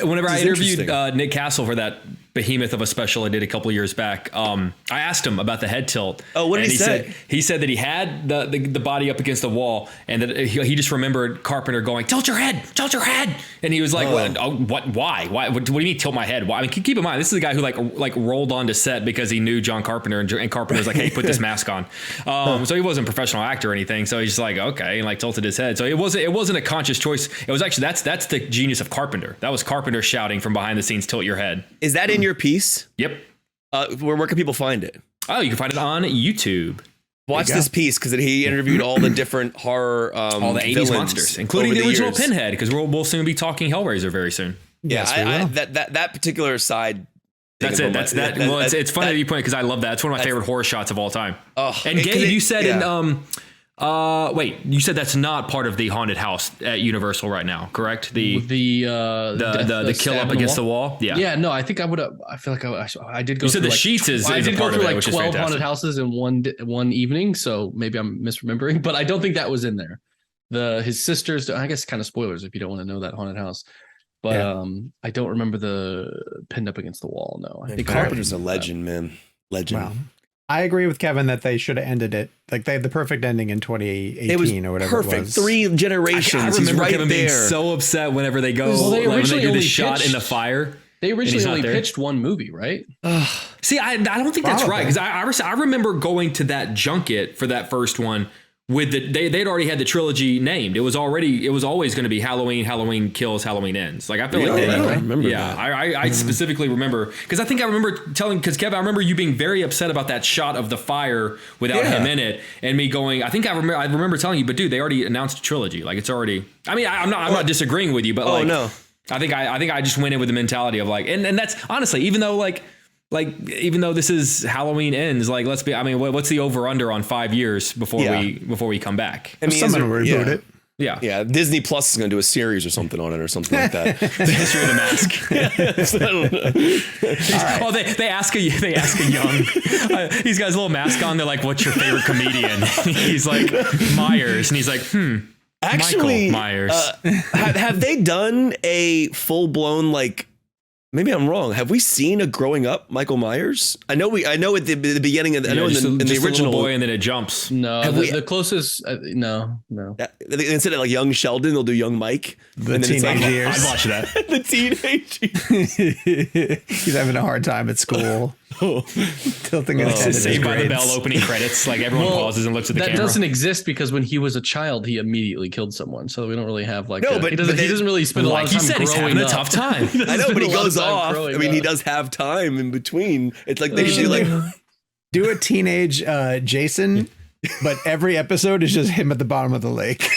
Whenever I interviewed Nick Castle for that behemoth of a special I did a couple of years back, I asked him about the head tilt. Oh, what did he say? He said that he had the body up against the wall, and that he just remembered Carpenter going, "Tilt your head, and he was like, "What? Why? What do you mean tilt my head? Why?" I mean, keep in mind, this is a guy who like rolled onto set because he knew John Carpenter, and Carpenter was like, "Hey, put this mask on." So he wasn't a professional actor or anything. So he's just like, okay, and like tilted his head. So it wasn't a conscious choice. It was actually that's the genius of Carpenter. That was Carpenter shouting from behind the scenes, "Tilt your head." Is that in your piece? Yep. Where can people find it? Oh, you can find it on YouTube. Watch this piece because he interviewed all the different horror, all the 80s monsters, including the original Pinhead, because we'll soon be talking Hellraiser very soon. Yeah, that particular side. That's it. Well, it's funny that you point because I love that. It's one of my favorite horror shots of all time. And Gabe, you said wait, you said that's not part of the haunted house at Universal right now, correct? The kill up against the wall. Yeah. No, I think I would have. I feel like I did go. You said through the sheets is I did a part go through of it, like 12 haunted houses in one evening, so maybe I'm misremembering, but I don't think that was in there. His sisters. I guess kind of spoilers if you don't want to know that haunted house. but Yeah. I don't remember the pinned up against the wall. No, I think Carpenter's a legend, man. Legend. Well, I agree with Kevin that they should have ended it. Like they had the perfect ending in 2018 or whatever perfect. it was. 3 generations. I He's remember right Kevin being there. so upset whenever they go. Well, they when originally do only the shot in pitched- the fire. They originally he's not only there. pitched one movie, right? See, I don't think that's right, because I remember going to that junket for that first one with they'd already had the trilogy named. It was always going to be Halloween Kills, Halloween Ends. Like I feel like I remember yeah, that. I specifically remember because I think I remember because Kevin, I remember you being very upset about that shot of the fire without him in it, and me going. I think I remember telling you, but dude, they already announced a trilogy. Like it's already. I mean, I'm not disagreeing with you, but like no. I think I just went in with the mentality of like, and that's honestly, even though even though this is Halloween Ends, like let's be, I mean, what's the over under on 5 years before we come back? I mean, Someone will reboot it. Yeah. Yeah, Disney Plus is going to do a series or something on it or something like that. The history of the mask. I don't know. Oh, they ask a young. He's got his little mask on. They're like, "What's your favorite comedian?" He's like Myers, and he's like, Actually, Michael Myers. Have they done a full blown like? Maybe I'm wrong. Have we seen a growing up Michael Myers? I know at the beginning of I know just in the just a original little boy, and then it jumps. No, the closest. No. instead of like young Sheldon, they'll do young Mike. The and then it's teenage like, years. I'd watch that. the teenage. He's having a hard time at school. Tilting his head in his Saved by the grades. Bell opening credits. Like everyone pauses and looks at the that camera. doesn't exist because when he was a child, he immediately killed someone. So we don't really have like. No, he but doesn't. He doesn't really spend a lot Like of he time said, he's growing having a up. tough time. I know, but he spend a lot goes of time off. I growing mean, he up. does have time in between. It's like they should like. Do a teenage Jason, but every episode is just him at the bottom of the lake.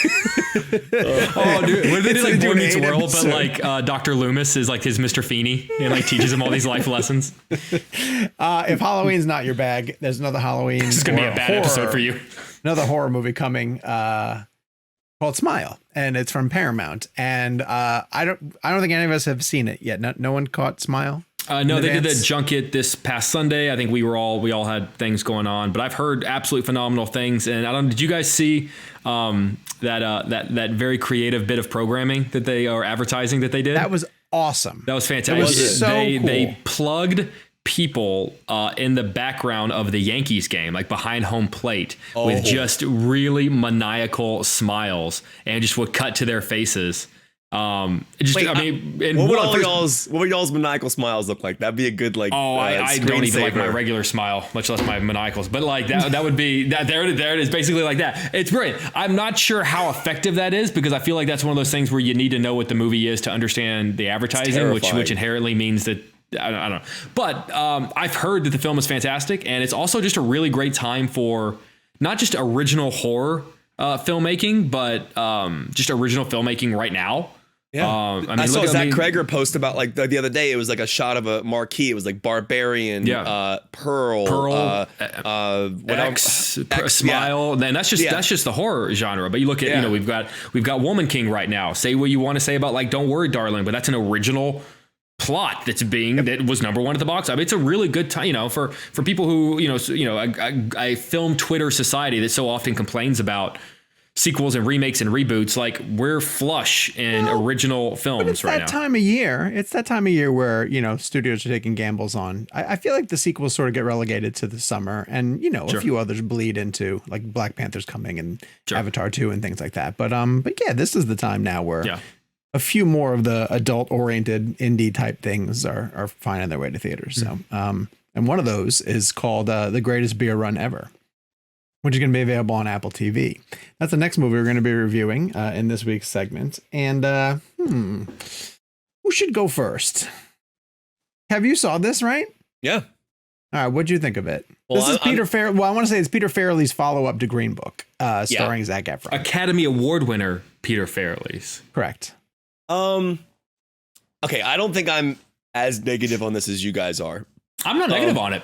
Oh, dude. What if they It's do like like Boy doing Meets 8 World, episodes. but like Dr. Loomis is like his Mr. Feeney and like teaches him all these life lessons? If Halloween's not your bag, there's another Halloween. This is going to be a bad episode for you. Another horror movie coming called Smile, and it's from Paramount. And I don't think any of us have seen it yet. No one caught Smile. No, in they did the advance? junket this past Sunday. I think we all had things going on, but I've heard absolutely phenomenal things. And I don't. Did you guys see that very creative bit of programming that they are advertising that they did? That was awesome. That was fantastic. It was so cool. They plugged people in the background of the Yankees game, like behind home plate, with just really maniacal smiles, and just would cut to their faces. What What would y'all's maniacal smiles look like? That'd be a good like. I don't even like my regular smile, much less my maniacals. But like that would be that. There it is, basically like that. It's brilliant. I'm not sure how effective that is because I feel like that's one of those things where you need to know what the movie is to understand the advertising, which inherently means that. I don't know. But I've heard that the film is fantastic, and it's also just a really great time for not just original horror filmmaking, but just original filmmaking right now. Yeah, I saw look, Zach Kreger post about like the other day. It was like a shot of a marquee. It was like Barbarian, Pearl, Smile, and that's just the horror genre. But you look at we've got Woman King right now. Say what you want to say about like Don't Worry, Darling, but that's an original plot that was number one at the box office. It's a really good time, for people who a film Twitter society that so often complains about sequels and remakes and reboots. Like we're flush in original films right now. It's that time of year where studios are taking gambles on. I feel like the sequels sort of get relegated to the summer, and a few others bleed into like Black Panther's coming and Avatar 2 and things like that. But yeah, this is the time now where a few more of the adult-oriented indie type things are finding their way to theaters. So, and one of those is called The Greatest Beer Run Ever, which is going to be available on Apple TV. That's the next movie we're going to be reviewing in this week's segment. And who should go first? Have you saw this, right? Yeah. All right. What'd you think of it? Well, this is Peter Farrelly. Well, I want to say it's Peter Farrelly's follow-up to Green Book, starring Zac Efron. Academy Award winner Peter Farrelly's. Correct. Okay, I don't think I'm as negative on this as you guys are. I'm not negative on it.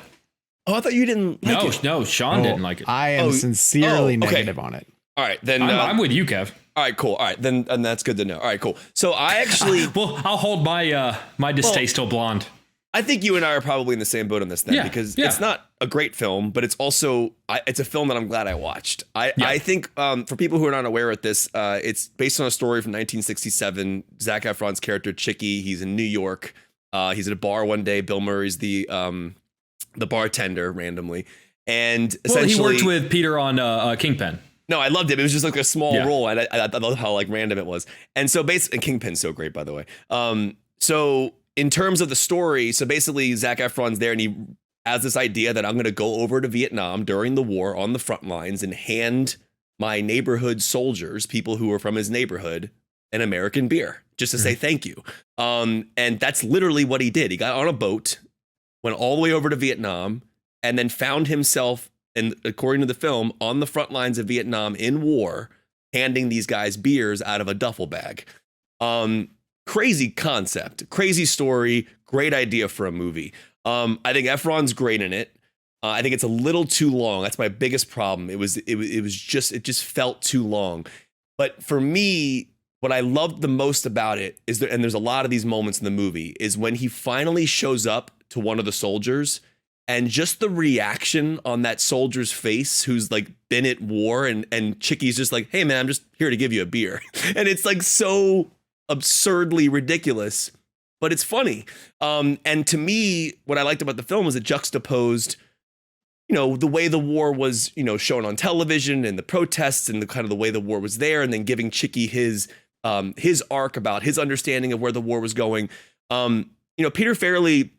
Oh, I thought you didn't like it. No, Sean didn't like it. I am sincerely okay. negative on it. All right, then I'm with you, Kev. all right, cool. All right, then and that's good to know. All right, cool. So I actually Well, I'll hold my my distaste till blonde. I think you and I are probably in the same boat on this then, because it's not a great film, but it's also it's a film that I'm glad I watched. I think for people who are not aware of this, it's based on a story from 1967. Zac Efron's character Chicky, he's in New York. He's at a bar one day. Bill Murray's the bartender randomly, and essentially he worked with Peter on Kingpin. No, I loved it. It was just like a small role, and I love how like random it was. And so basically, and Kingpin's so great, by the way. So in terms of the story, so basically Zac Efron's there and he has this idea that I'm going to go over to Vietnam during the war on the front lines and hand my neighborhood soldiers, people who are from his neighborhood, an American beer just to say thank you. And that's literally what he did. He got on a boat, went all the way over to Vietnam, and then found himself, and according to the film, on the front lines of Vietnam in war, handing these guys beers out of a duffel bag. Crazy concept, crazy story, great idea for a movie. I think Efron's great in it. I think it's a little too long. That's my biggest problem. It just felt too long. But for me, what I loved the most about it is that, and there's a lot of these moments in the movie, is when he finally shows up to one of the soldiers, and just the reaction on that soldier's face who's like been at war, and Chicky's just like, hey man, I'm just here to give you a beer. And it's like so absurdly ridiculous, but it's funny. And to me, what I liked about the film was it juxtaposed, the way the war was, shown on television and the protests and the kind of the way the war was there, and then giving Chicky his arc about his understanding of where the war was going. Peter Farrelly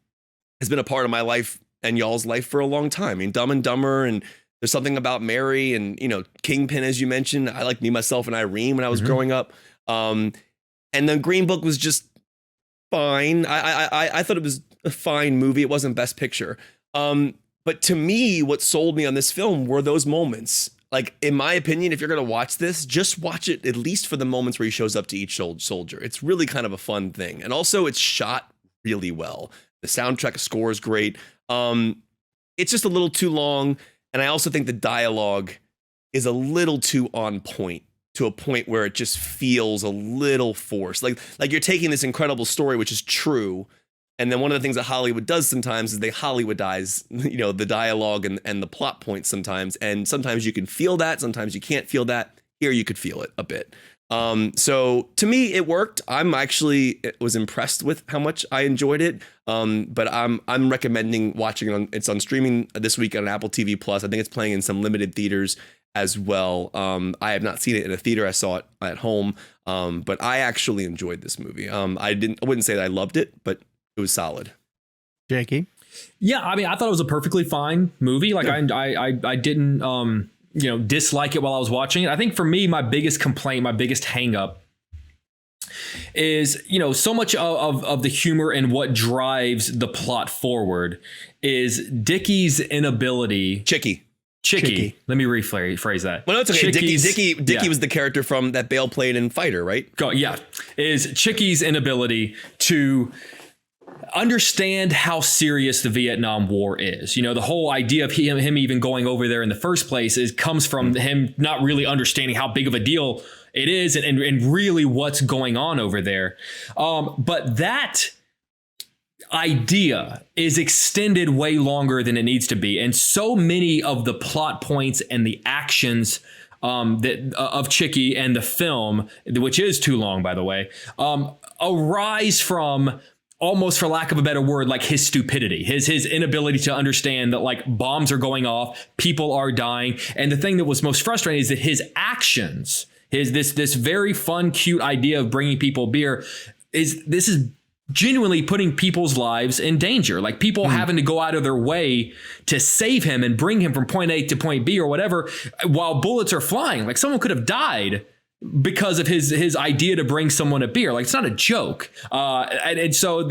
has been a part of my life and y'all's life for a long time. I mean, Dumb and Dumber, and There's Something About Mary, and Kingpin, as you mentioned. I like Me, Myself, and Irene when I was growing up. And then Green Book was just fine. I thought it was a fine movie. It wasn't Best Picture. But to me, what sold me on this film were those moments. Like, in my opinion, if you're going to watch this, just watch it at least for the moments where he shows up to each soldier. It's really kind of a fun thing. And also, it's shot really well. The soundtrack score is great. It's just a little too long. And I also think the dialogue is a little too on point, to a point where it just feels a little forced. Like you're taking this incredible story, which is true. And then one of the things that Hollywood does sometimes is they Hollywoodize, the dialogue and the plot points sometimes. And sometimes you can feel that. Sometimes you can't feel that. Here you could feel it a bit. So to me, it worked. Was impressed with how much I enjoyed it. But I'm recommending watching it. It's on streaming this week on Apple TV Plus. I think it's playing in some limited theaters as well. I have not seen it in a theater. I saw it at home. But I actually enjoyed this movie. I wouldn't say that I loved it, but it was solid. Jakey? Yeah, I mean, I thought it was a perfectly fine movie. Like, I didn't dislike it while I was watching it. I think for me, my biggest complaint, my biggest hang up is, so much of the humor and what drives the plot forward is Dickie's inability. Chicky. Let me rephrase that. Well, no, it's okay. Dickie Yeah. was the character from that Bale played in Fighter, right? Is Chicky's inability to understand how serious the Vietnam War is. The whole idea of him even going over there in the first place comes from him not really understanding how big of a deal it is and really what's going on over there. But that idea is extended way longer than it needs to be. And so many of the plot points and the actions of Chicky and the film, which is too long, by the way, arise from, almost for lack of a better word, like his stupidity, his inability to understand that like bombs are going off, people are dying. And the thing that was most frustrating is that his actions, this very fun, cute idea of bringing people beer is genuinely putting people's lives in danger. Like people having to go out of their way to save him and bring him from point A to point B or whatever, while bullets are flying. Like someone could have died because of his idea to bring someone a beer. Like, it's not a joke. And so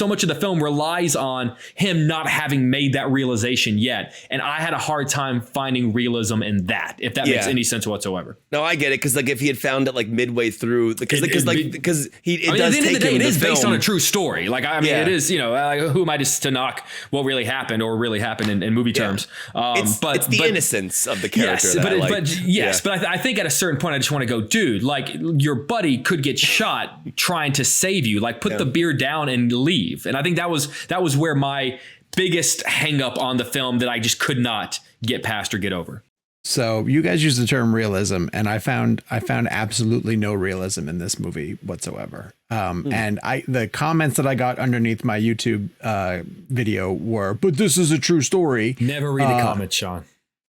much of the film relies on him not having made that realization yet. And I had a hard time finding realism in that, if that makes any sense whatsoever. No, I get it. Cause like if he had found it like midway through, because at the end of the day, it is based on a true story. Like, I mean, it is, who am I just to knock what really happened or really happened in movie terms? But it's the innocence of the character. Yes, but I think at a certain point, I just want to go, dude, like your buddy could get shot trying to save you. Like put the beer down and leave. And I think that was where my biggest hang up on the film that I just could not get past or get over. So you guys use the term realism, and I found absolutely no realism in this movie whatsoever. And the comments that I got underneath my YouTube video were, "But this is a true story." Never read the comments, Sean.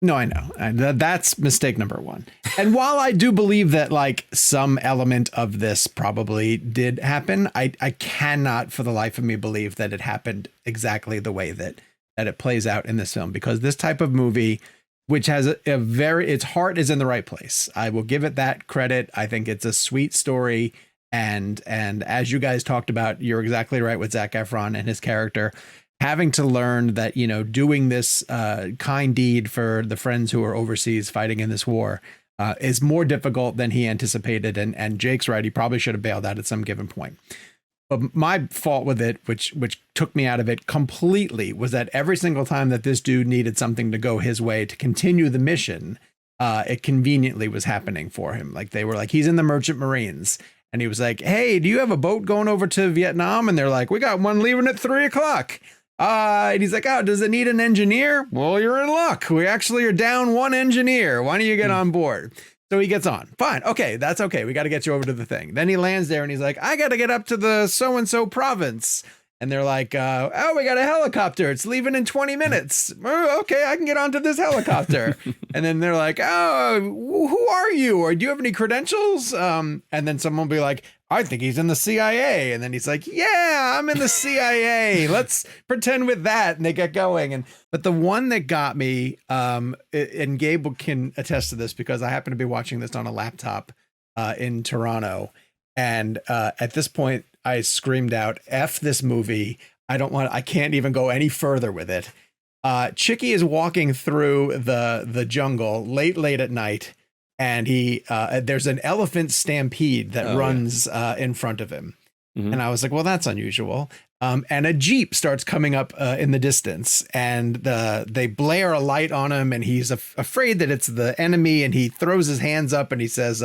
No, I know. That's mistake number one. And while I do believe that like some element of this probably did happen, I cannot for the life of me believe that it happened exactly the way that it plays out in this film, because this type of movie, which has its heart is in the right place. I will give it that credit. I think it's a sweet story. And as you guys talked about, you're exactly right with Zac Efron and his character having to learn that, you know, doing this kind deed for the friends who are overseas fighting in this war is more difficult than he anticipated. And Jake's right. He probably should have bailed out at some given point. But my fault with it, which took me out of it completely, was that every single time that this dude needed something to go his way to continue the mission, it conveniently was happening for him. Like they were like, he's in the Merchant Marines. And he was like, "Hey, do you have a boat going over to Vietnam?" And they're like, "We got one leaving at 3:00. And he's like, "Oh, does it need an engineer?" "Well, you're in luck. We actually are down one engineer. Why don't you get on board?" So he gets on. Fine. Okay, that's okay. We got to get you over to the thing. Then he lands there and he's like, "I got to get up to the so-and-so province." And they're like, "Oh, we got a helicopter. It's leaving in 20 minutes. Oh, okay, I can get onto this helicopter." And then they're like, "Oh, who are you? Or do you have any credentials?" And then someone will be like, "I think he's in the CIA." And then he's like, "Yeah, I'm in the CIA. Let's pretend with that." And they get going. But the one that got me, and Gabe can attest to this because I happen to be watching this on a laptop in Toronto. And at this point, I screamed out, "F this movie. I can't even go any further with it." Chicky is walking through the jungle late at night. And there's an elephant stampede that runs in front of him. Mm-hmm. And I was like, well, that's unusual. And a Jeep starts coming up in the distance, and they blare a light on him, and he's afraid that it's the enemy. And he throws his hands up and he says,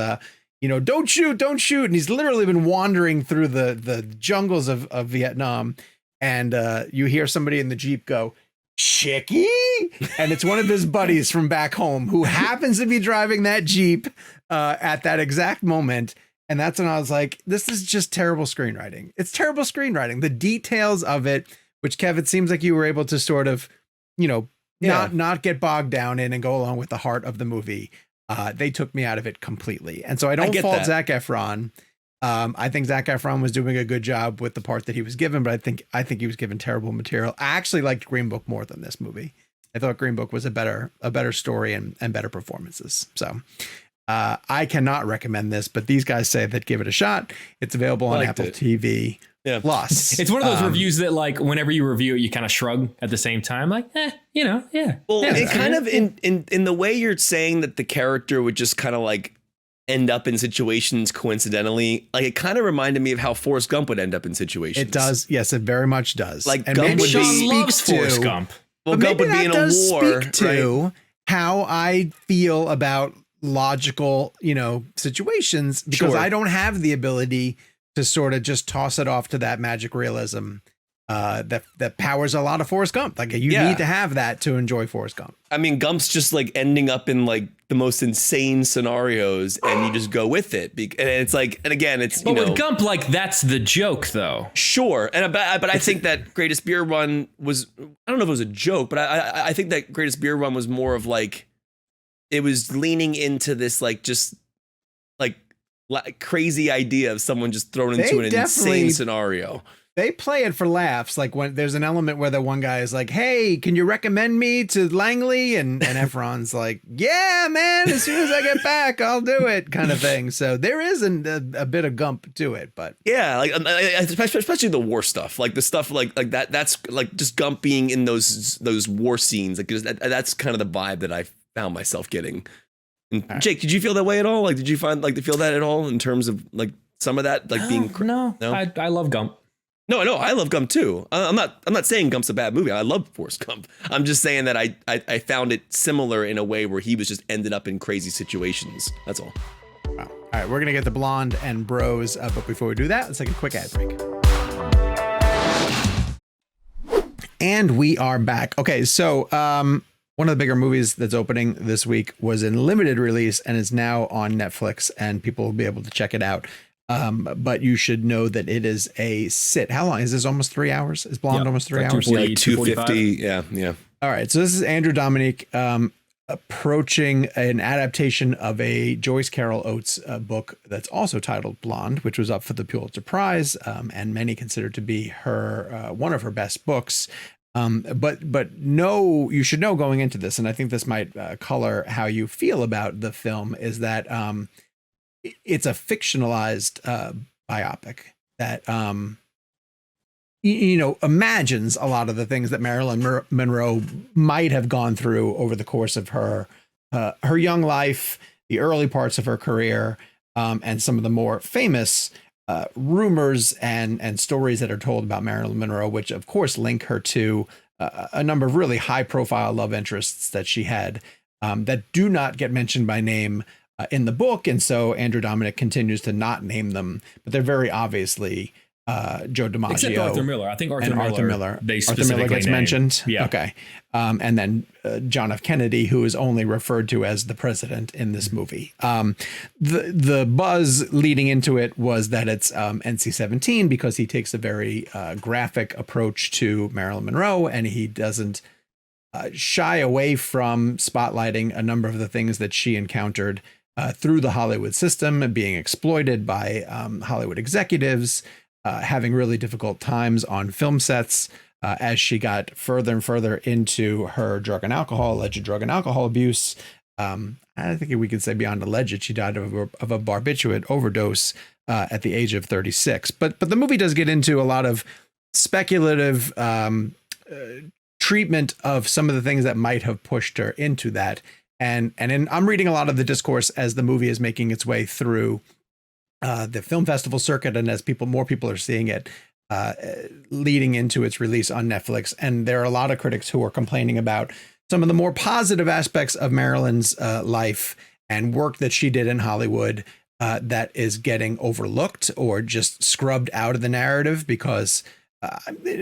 "Don't shoot, don't shoot." And he's literally been wandering through the jungles of Vietnam. And you hear somebody in the Jeep go, "Chicky?" And it's one of his buddies from back home who happens to be driving that Jeep at that exact moment. And that's when I was like, this is just terrible screenwriting. It's terrible screenwriting. The details of it, which, Kev, it seems like you were able to sort of, not get bogged down in and go along with the heart of the movie. They took me out of it completely. And so I don't fault Zac Efron. I think Zac Efron was doing a good job with the part that he was given, but I think he was given terrible material. I actually liked Green Book more than this movie. I thought Green Book was a better story and better performances. So I cannot recommend this, but these guys say that give it a shot. It's available on Apple TV Plus. It's one of those reviews that, like, whenever you review it, you kind of shrug at the same time, like, yeah. Well, it kind of in the way you're saying that the character would just kind of like end up in situations coincidentally, like it kind of reminded me of how Forrest Gump would end up in situations. It does. Yes, it very much does. Like and Gump would Sean loves Forrest Gump. Well, Gump would be in a war. Speak to how I feel about logical, situations, because I don't have the ability to sort of just toss it off to that magic realism that powers a lot of Forrest Gump. Like you need to have that to enjoy Forrest Gump. I mean, Gump's just like ending up in like the most insane scenarios, and you just go with it. And it's like, and again, it's with Gump, like that's the joke, though. Sure, but I think that Greatest Beer Run was, I don't know if it was a joke, but I think that Greatest Beer Run was more of like, it was leaning into this like just like crazy idea of someone just thrown into an insane scenario. They play it for laughs. Like when there's an element where the one guy is like, "Hey, can you recommend me to Langley?" And Efron's like, "Yeah, man, as soon as I get back, I'll do it," kind of thing. So there is a bit of Gump to it, but yeah, like especially the war stuff, like the stuff like that. That's like just Gump being in those war scenes. Like that's kind of the vibe that I found myself getting. And Jake, did you feel that way at all? Like, did you feel that at all in terms of like some of that, like being no? I love Gump. No, I love Gump too. I'm not saying Gump's a bad movie. I love Forrest Gump. I'm just saying that I found it similar in a way where he was just ended up in crazy situations. That's all. Wow. All right, we're gonna get the blonde and bros, but before we do that, let's take a quick ad break. And we are back. Okay, so one of the bigger movies that's opening this week was in limited release and is now on Netflix, and people will be able to check it out. But you should know that it is a sit. How long is this? Almost 3 hours? Is Blonde almost 3 hours? Like 250. Yeah. All right. So this is Andrew Dominique approaching an adaptation of a Joyce Carol Oates book that's also titled Blonde, which was up for the Pulitzer Prize, and many consider to be her one of her best books. But no, you should know going into this, and I think this might color how you feel about the film, is that it's a fictionalized biopic that imagines a lot of the things that Marilyn Monroe might have gone through over the course of her young life, the early parts of her career, and some of the more famous rumors and stories that are told about Marilyn Monroe, which of course link her to a number of really high profile love interests that she had that do not get mentioned by name in the book. And so Andrew Dominic continues to not name them, but they're very obviously Joe DiMaggio. Except Arthur Miller. I think Arthur Miller. They Arthur Miller gets mentioned. Yeah. Okay. And then John F. Kennedy, who is only referred to as the president in this movie. The buzz leading into it was that it's NC-17 because he takes a very graphic approach to Marilyn Monroe, and he doesn't shy away from spotlighting a number of the things that she encountered through the Hollywood system, being exploited by Hollywood executives, having really difficult times on film sets as she got further and further into her alleged drug and alcohol abuse. I think we could say beyond alleged, she died of a barbiturate overdose at the age of 36. But the movie does get into a lot of speculative treatment of some of the things that might have pushed her into that. And I'm reading a lot of the discourse as the movie is making its way through the film festival circuit, and as more people are seeing it leading into its release on Netflix. And there are a lot of critics who are complaining about some of the more positive aspects of Marilyn's life and work that she did in Hollywood that is getting overlooked or just scrubbed out of the narrative because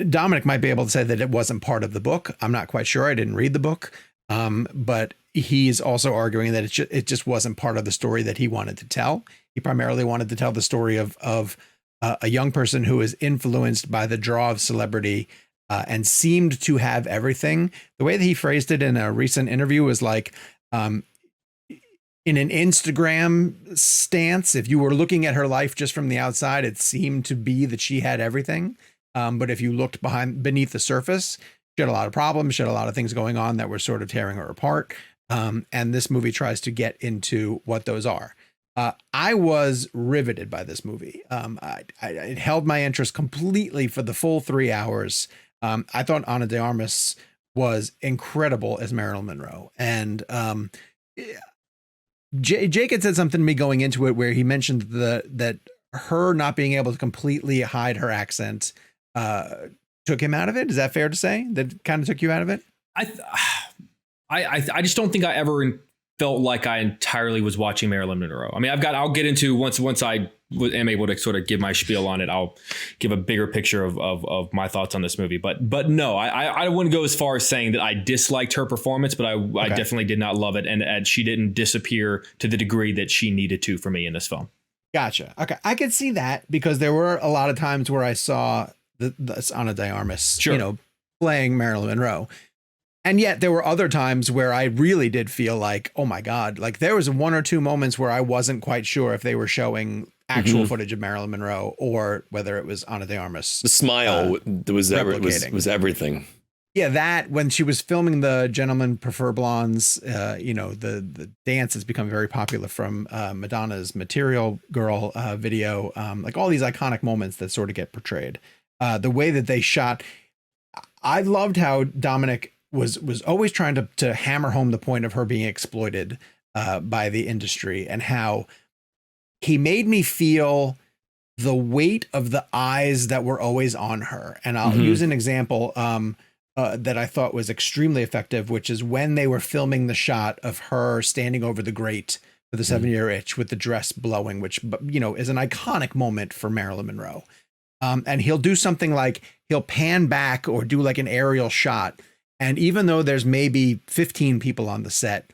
Dominic might be able to say that it wasn't part of the book. I'm not quite sure. I didn't read the book. But he's also arguing that it just wasn't part of the story that he wanted to tell. He primarily wanted to tell the story of a young person who is influenced by the draw of celebrity and seemed to have everything. The way that he phrased it in a recent interview was like, in an Instagram stance, if you were looking at her life just from the outside, it seemed to be that she had everything. But if you looked beneath the surface, she had a lot of problems. She had a lot of things going on that were sort of tearing her apart. And this movie tries to get into what those are. I was riveted by this movie. It held my interest completely for the full 3 hours. I thought Ana de Armas was incredible as Marilyn Monroe. And Jake had said something to me going into it where he mentioned that her not being able to completely hide her accent took him out of it. Is that fair to say? That kind of took you out of it? I just don't think I ever felt like I entirely was watching Marilyn Monroe. I mean, I'll get into once I am able to sort of give my spiel on it, I'll give a bigger picture of my thoughts on this movie. But no, I wouldn't go as far as saying that I disliked her performance, but I definitely did not love it. And she didn't disappear to the degree that she needed to for me in this film. Gotcha. Okay. I could see that because there were a lot of times where I saw the Ana de Armas, playing Marilyn Monroe. And yet there were other times where I really did feel like, oh my God, like there was 1 or 2 moments where I wasn't quite sure if they were showing actual footage of Marilyn Monroe or whether it was Ana de Armas. The smile was everything. Yeah, that when she was filming the Gentlemen Prefer Blondes, the dance has become very popular from Madonna's Material Girl video, like all these iconic moments that sort of get portrayed. The way that they shot, I loved how Dominic was always trying to hammer home the point of her being exploited by the industry and how he made me feel the weight of the eyes that were always on her. And I'll use an example that I thought was extremely effective, which is when they were filming the shot of her standing over the grate for the 7-Year Itch with the dress blowing, which, you know, is an iconic moment for Marilyn Monroe. And he'll do something like he'll pan back or do like an aerial shot. And even though there's maybe 15 people on the set,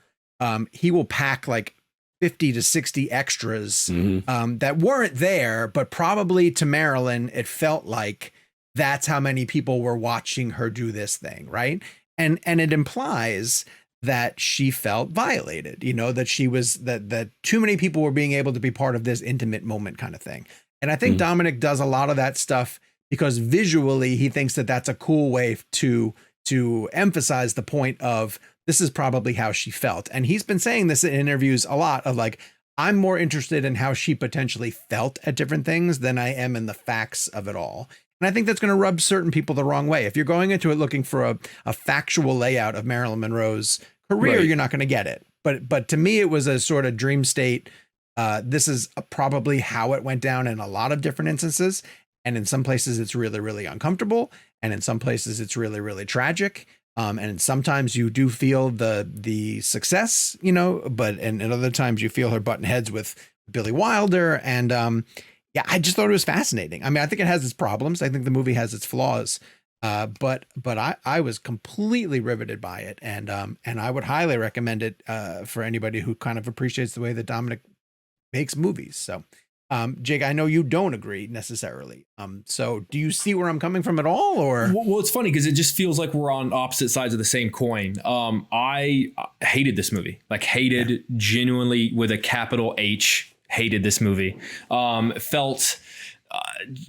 he will pack like 50 to 60 extras that weren't there, but probably to Marilyn, it felt like that's how many people were watching her do this thing, right? And it implies that she felt violated, you know, that she was that too many people were being able to be part of this intimate moment kind of thing. And I think Dominic does a lot of that stuff because visually he thinks that that's a cool way to emphasize the point of this is probably how she felt. And he's been saying this in interviews a lot of like, I'm more interested in how she potentially felt at different things than I am in the facts of it all. And I think that's going to rub certain people the wrong way. If you're going into it looking for a factual layout of Marilyn Monroe's career, you're not going to get it. But to me, it was a sort of dream state. This is probably how it went down in a lot of different instances. And in some places, it's really, really uncomfortable. And in some places, it's really, really tragic. And sometimes you do feel the success, you know, but and other times you feel her button heads with Billy Wilder. And yeah, I just thought it was fascinating. I mean, I think it has its problems. I think the movie has its flaws. But I was completely riveted by it. And I would highly recommend it for anybody who kind of appreciates the way that Dominic makes movies. So Jake, I know you don't agree necessarily. So do you see where I'm coming from at all, or? Well, it's funny because it just feels like we're on opposite sides of the same coin. I hated this movie, like genuinely with a capital H, hated this movie. Felt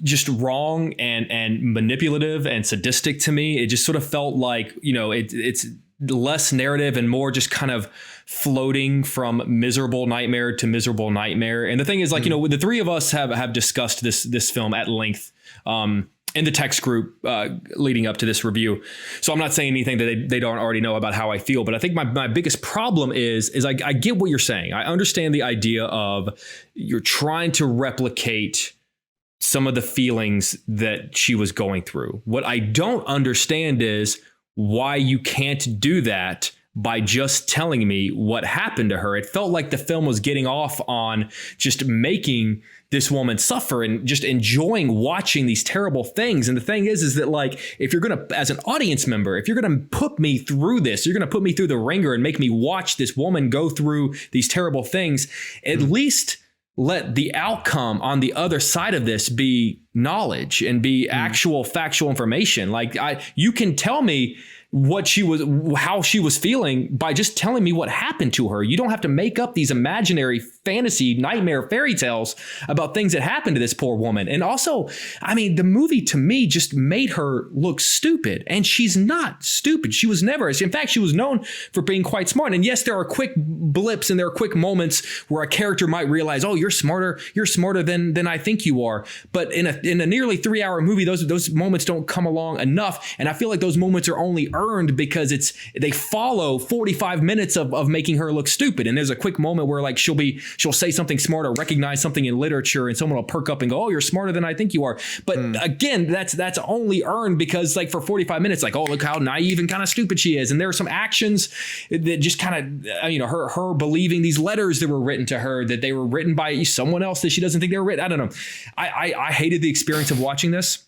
just wrong and manipulative and sadistic to me. It just sort of felt like, you know, it's less narrative and more just kind of floating from miserable nightmare to miserable nightmare. And the thing is, like, you know, the three of us have discussed this film at length in the text group leading up to this review. So I'm not saying anything that they don't already know about how I feel. But I think my biggest problem is I get what you're saying. I understand the idea of you're trying to replicate some of the feelings that she was going through. What I don't understand is why you can't do that by just telling me what happened to her. It felt like the film was getting off on just making this woman suffer and just enjoying watching these terrible things. And the thing is that, like, if you're going to, as an audience member, if you're going to put me through this, you're going to put me through the ringer and make me watch this woman go through these terrible things, at least let the outcome on the other side of this be knowledge and be actual factual information. Like you can tell me how she was feeling by just telling me what happened to her. You don't have to make up these imaginary fantasy nightmare fairy tales about things that happened to this poor woman. And also, I mean, the movie to me just made her look stupid, and she's not stupid. She was never. In fact, she was known for being quite smart. And yes, there are quick blips and there are quick moments where a character might realize, oh, you're smarter than I think you are. But in a nearly 3-hour movie, those moments don't come along enough. And I feel like those moments are only earned because they follow 45 minutes of making her look stupid. And there's a quick moment where, like, she'll say something smart or recognize something in literature, and someone will perk up and go, oh, you're smarter than I think you are. But again, that's only earned because, like, for 45 minutes, like, oh, look how naive and kind of stupid she is. And there are some actions that just kind of, you know, her believing these letters that were written to her, that they were written by someone else that she doesn't think they were written. I don't know. I hated the experience of watching this.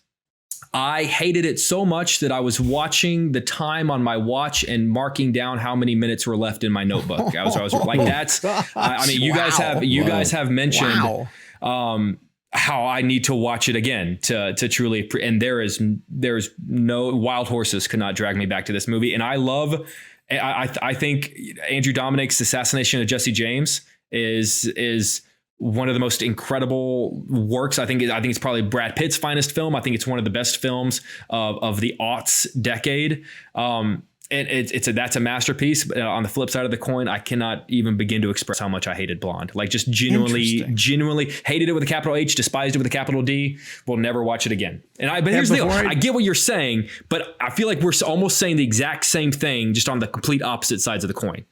I hated it so much that I was watching the time on my watch and marking down how many minutes were left in my notebook. I was like, that's, I mean, you guys have mentioned, how I need to watch it again to truly, and there's no wild horses could not drag me back to this movie. And I think Andrew Dominic's assassination of Jesse James is one of the most incredible works. I think it's probably Brad Pitt's finest film. I think it's one of the best films of the aughts decade. And that's a masterpiece. But on the flip side of the coin, I cannot even begin to express how much I hated Blonde. Like, just genuinely hated it with a capital H, despised it with a capital D. Will never watch it again. But here's the deal. I get what you're saying, but I feel like we're almost saying the exact same thing, just on the complete opposite sides of the coin.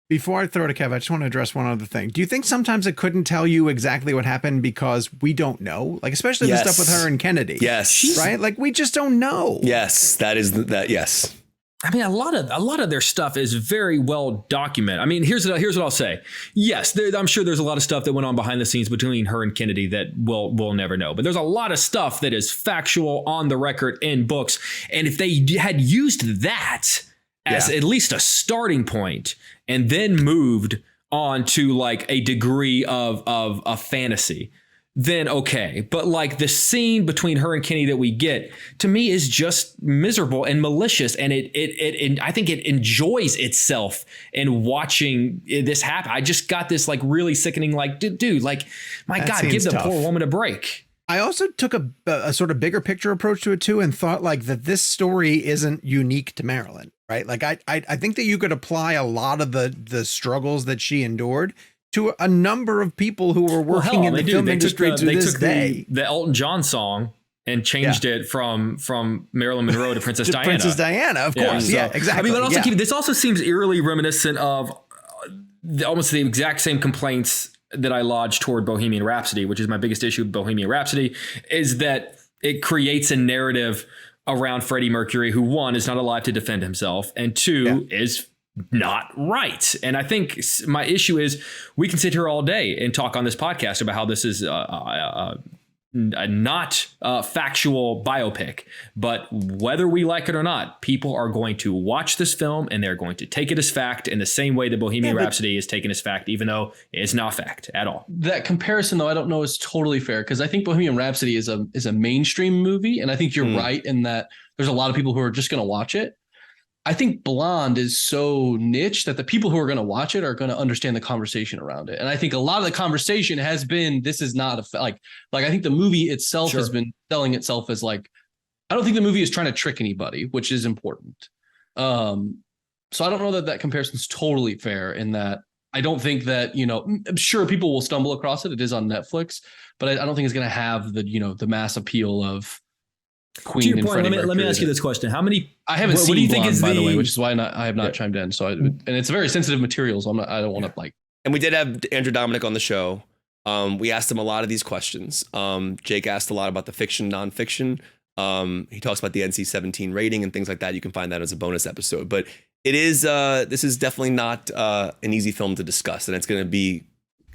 Before I throw it to Kev, I just want to address one other thing. Do you think sometimes it couldn't tell you exactly what happened because we don't know? Like, especially the stuff with her and Kennedy. Yes. Right? Like, we just don't know. Yes. Yes. I mean, a lot of their stuff is very well documented. I mean, here's what I'll say. Yes, I'm sure there's a lot of stuff that went on behind the scenes between her and Kennedy that we'll never know. But there's a lot of stuff that is factual, on the record, in books. And if they had used that as at least a starting point, and then moved on to like a degree of a fantasy, then okay. But like the scene between her and Kenny that we get, to me, is just miserable and malicious. And I think it enjoys itself in watching this happen. I just got this like really sickening, like, dude, like, my God, give the poor woman a break. I also took a sort of bigger picture approach to it too, and thought like that this story isn't unique to Marilyn, right? Like I think that you could apply a lot of the struggles that she endured to a number of people who were working in the film industry to this day. The Elton John song and changed it from Marilyn Monroe to Princess Diana. Princess Diana, of course. Yeah, exactly. I mean, but also this also seems eerily reminiscent of almost the exact same complaints that I lodged toward Bohemian Rhapsody, which is my biggest issue with Bohemian Rhapsody, is that it creates a narrative around Freddie Mercury who, one, is not alive to defend himself, and two, is not right. And I think my issue is we can sit here all day and talk on this podcast about how this is a not factual biopic, but whether we like it or not, people are going to watch this film and they're going to take it as fact in the same way that Bohemian Rhapsody is taken as fact, even though it's not fact at all. That comparison, though, I don't know is totally fair, because I think Bohemian Rhapsody is a mainstream movie, and I think you're right in that there's a lot of people who are just going to watch it. I think Blonde is so niche that the people who are going to watch it are going to understand the conversation around it. And I think a lot of the conversation has been, this is not like I think the movie itself has been selling itself as like, I don't think the movie is trying to trick anybody, which is important. So I don't know that comparison is totally fair, in that I don't think that, I'm sure people will stumble across it. It is on Netflix, but I don't think it's going to have the mass appeal of Queen. To your point, let me ask you this question: how many? I haven't seen. What do you think is by the way, which is why I have not chimed in. So, and it's very sensitive material, so I don't want to like. And we did have Andrew Dominic on the show. We asked him a lot of these questions. Jake asked a lot about the fiction, nonfiction. He talks about the NC-17 rating and things like that. You can find that as a bonus episode. But it is this is definitely not an easy film to discuss, and it's going to be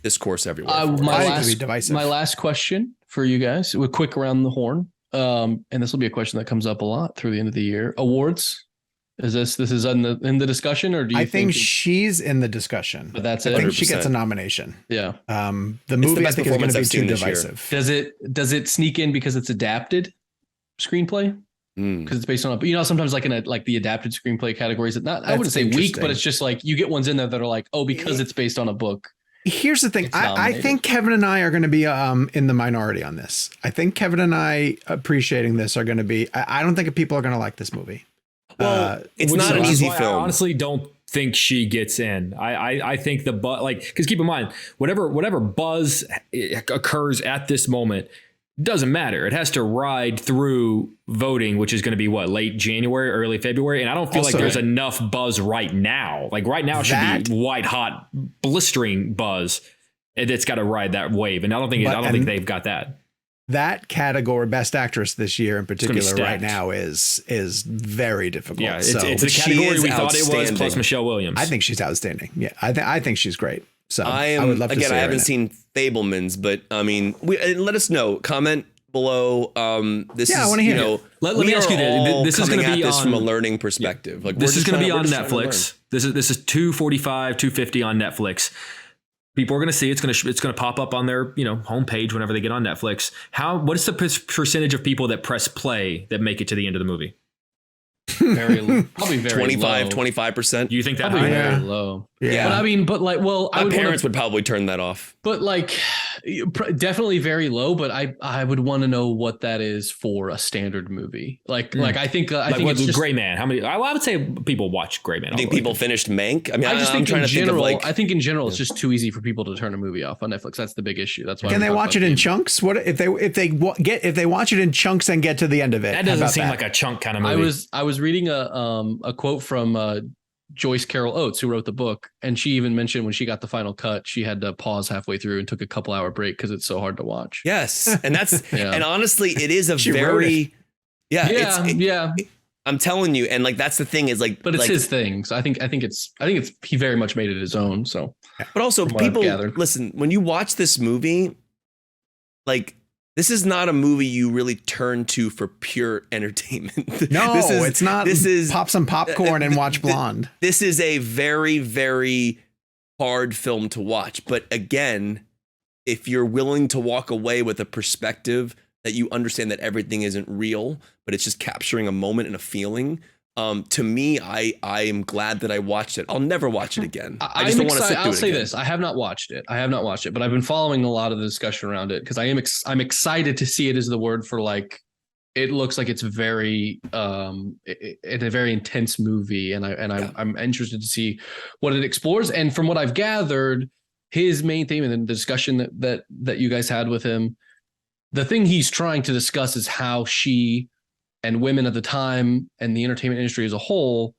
discourse everywhere. My last question for you guys, we're quick around the horn. And this will be a question that comes up a lot through the end of the year. Awards. Is this is in the discussion, or do you think she's in the discussion? But that's it. I think she gets a nomination. Yeah. The movie, I think, is going to be too divisive. Does it sneak in because it's adapted screenplay? Because it's based on sometimes like the adapted screenplay categories. I wouldn't say weak, but it's just like you get ones in there that are like, oh, because it's based on a book. Here's the thing. I think Kevin and I are going to be in the minority on this. I think Kevin and I appreciating this are going to be. I don't think people are going to like this movie. Well, it's not an easy film. I honestly don't think she gets in. I think because keep in mind, whatever buzz occurs at this moment doesn't matter. It has to ride through voting, which is going to be late January, early February. And I don't feel like there's enough buzz right now. Like right now should be white hot blistering buzz. And it's got to ride that wave. And I don't think they've got that. That category, Best Actress this year in particular right now is very difficult. Yeah, it's the category we thought it was, plus Michelle Williams. I think she's outstanding. Yeah, I think she's great. So I would love to see her. I haven't seen Fabelmans, but I mean, let us know. Comment below. I want to hear it. Let me ask you this. This is going to be from a learning perspective. Like this is going to be on Netflix. This is $245, $250 on Netflix. People are going to see it's going to pop up on their homepage whenever they get on Netflix. What is the percentage of people that press play that make it to the end of the movie? Probably very 25%. Do you think that probably high? very low? Yeah. But I mean, my parents would probably turn that off. But definitely very low. But I would want to know what that is for a standard movie. I think it's just Gray Man. How many? I would say people watch Gray Man. I think people finished Mank. I mean, I think in general, it's just too easy for people to turn a movie off on Netflix. That's the big issue. That's why. Can they watch it in chunks? What if they watch it in chunks and get to the end of it? That doesn't seem like a chunk kind of movie. I was reading a quote from Joyce Carol Oates, who wrote the book, and she even mentioned when she got the final cut, she had to pause halfway through and took a couple hour break because it's so hard to watch. Yes, and that's and honestly, it is a I'm telling you, and like that's the thing is like, But it's like, his thing. So I think it's he very much made it his own. So, but also from what I've people gathered. listen when you watch this movie, like. This is not a movie you really turn to for pure entertainment. No, it's not. This is pop some popcorn and watch Blonde. This is a very, very hard film to watch. But again, if you're willing to walk away with a perspective that you understand that everything isn't real, but it's just capturing a moment and a feeling. To me, I am glad that I watched it. I'll never watch it again. I just don't want to sit through it. I'll say again. this: I have not watched it. But I've been following a lot of the discussion around it because I'm excited to see it as the word for like. It looks like it's very it's a very intense movie, and I'm interested to see what it explores. And from what I've gathered, his main theme and the discussion that you guys had with him, the thing he's trying to discuss is how she and women at the time and the entertainment industry as a whole,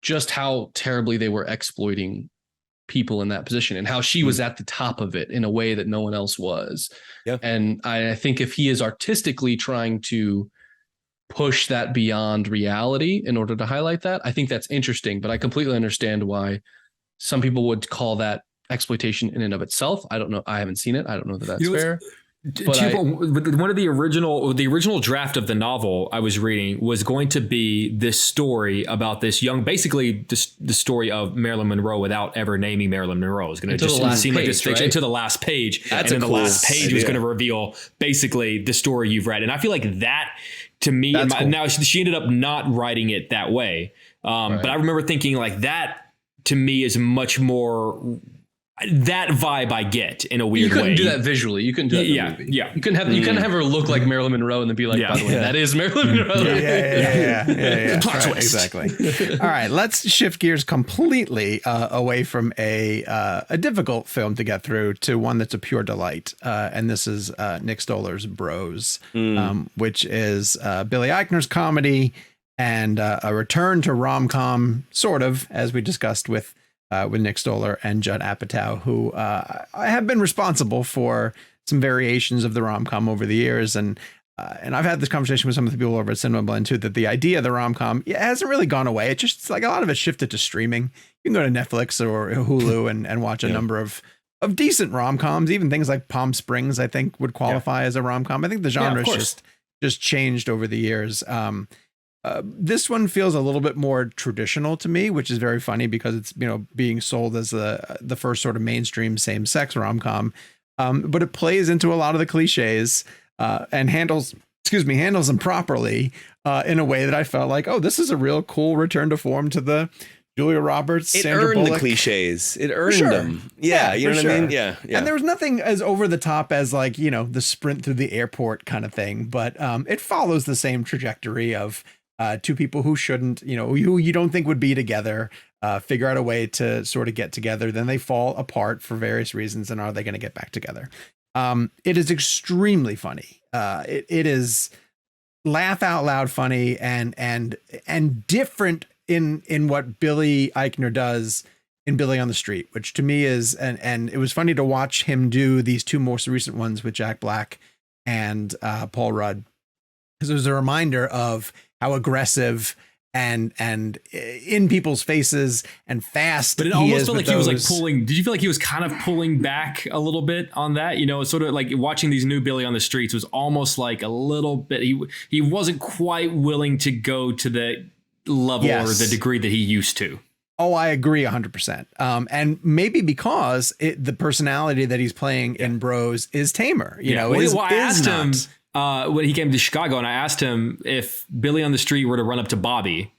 just how terribly they were exploiting people in that position and how she was at the top of it in a way that no one else was. Yeah. And I think if he is artistically trying to push that beyond reality in order to highlight that, I think that's interesting, but I completely understand why some people would call that exploitation in and of itself. I don't know. I haven't seen it. I don't know that that's fair. But one of the original draft of the novel I was reading was going to be this story about this young, basically the story of Marilyn Monroe without ever naming Marilyn Monroe. It was going to just seem like this fiction until the last page. That's and then cool the last page was going to reveal basically the story you've read. And I feel like that to me, cool. now she ended up not writing it that way. But I remember thinking like that to me is much more that vibe I get in a weird way. You couldn't do that visually. You couldn't do that in the movie. Yeah. You couldn't have her look like Marilyn Monroe and then be like, by the way, that is Marilyn Monroe. Yeah. Plot twist. Exactly. All right, let's shift gears completely away from a difficult film to get through to one that's a pure delight. And this is Nick Stoller's Bros, which is Billy Eichner's comedy and a return to rom-com, sort of, as we discussed with Nick Stoller and Judd Apatow, who have been responsible for some variations of the rom-com over the years. And I've had this conversation with some of the people over at Cinema Blend too, that the idea of the rom-com hasn't really gone away. It just like a lot of it shifted to streaming. You can go to Netflix or Hulu and watch a number of decent rom-coms. Even things like Palm Springs, I think, would qualify as a rom-com. I think the genre has just changed over the years. This one feels a little bit more traditional to me, which is very funny because it's, being sold as the first sort of mainstream same-sex rom-com. But it plays into a lot of the cliches and handles them properly in a way that I felt like, oh, this is a real cool return to form to the Julia Roberts, Sandra Bullock. The cliches. It earned them. Yeah, you know what I mean? Yeah. And there was nothing as over the top as like, the sprint through the airport kind of thing. But it follows the same trajectory of two people who shouldn't, who you don't think would be together, figure out a way to sort of get together. Then they fall apart for various reasons. And are they going to get back together? It is extremely funny. It is laugh out loud funny and different in what Billy Eichner does in Billy on the Street, which to me is, and it was funny to watch him do these two most recent ones with Jack Black and Paul Rudd, because it was a reminder of how aggressive and in people's faces and fast. But it almost felt like he was like pulling. Did you feel like he was kind of pulling back a little bit on that? It's sort of like watching these new Billy on the Streets was almost like a little bit. He wasn't quite willing to go to the level or the degree that he used to. Oh, I agree 100%. And maybe because the personality that he's playing in Bros is tamer. I asked him. When he came to Chicago, and I asked him if Billy on the Street were to run up to Bobby,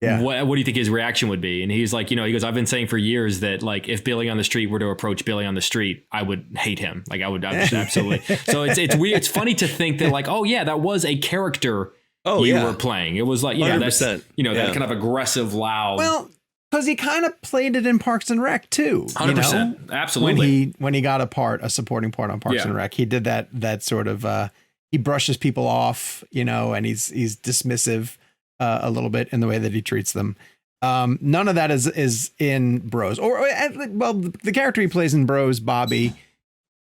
what do you think his reaction would be? And he's like, he goes, I've been saying for years that like if Billy on the Street were to approach Billy on the Street, I would hate him. Like I would just absolutely. So it's weird. It's funny to think that like, oh yeah, that was a character you were playing. It was like, that's, that kind of aggressive, loud. Well, because he kind of played it in Parks and Rec too. 100%. Absolutely. When he got a supporting part on Parks and Rec, he did that sort of, he brushes people off, and he's dismissive a little bit in the way that he treats them. None of that is in Bros. The character he plays in Bros, Bobby,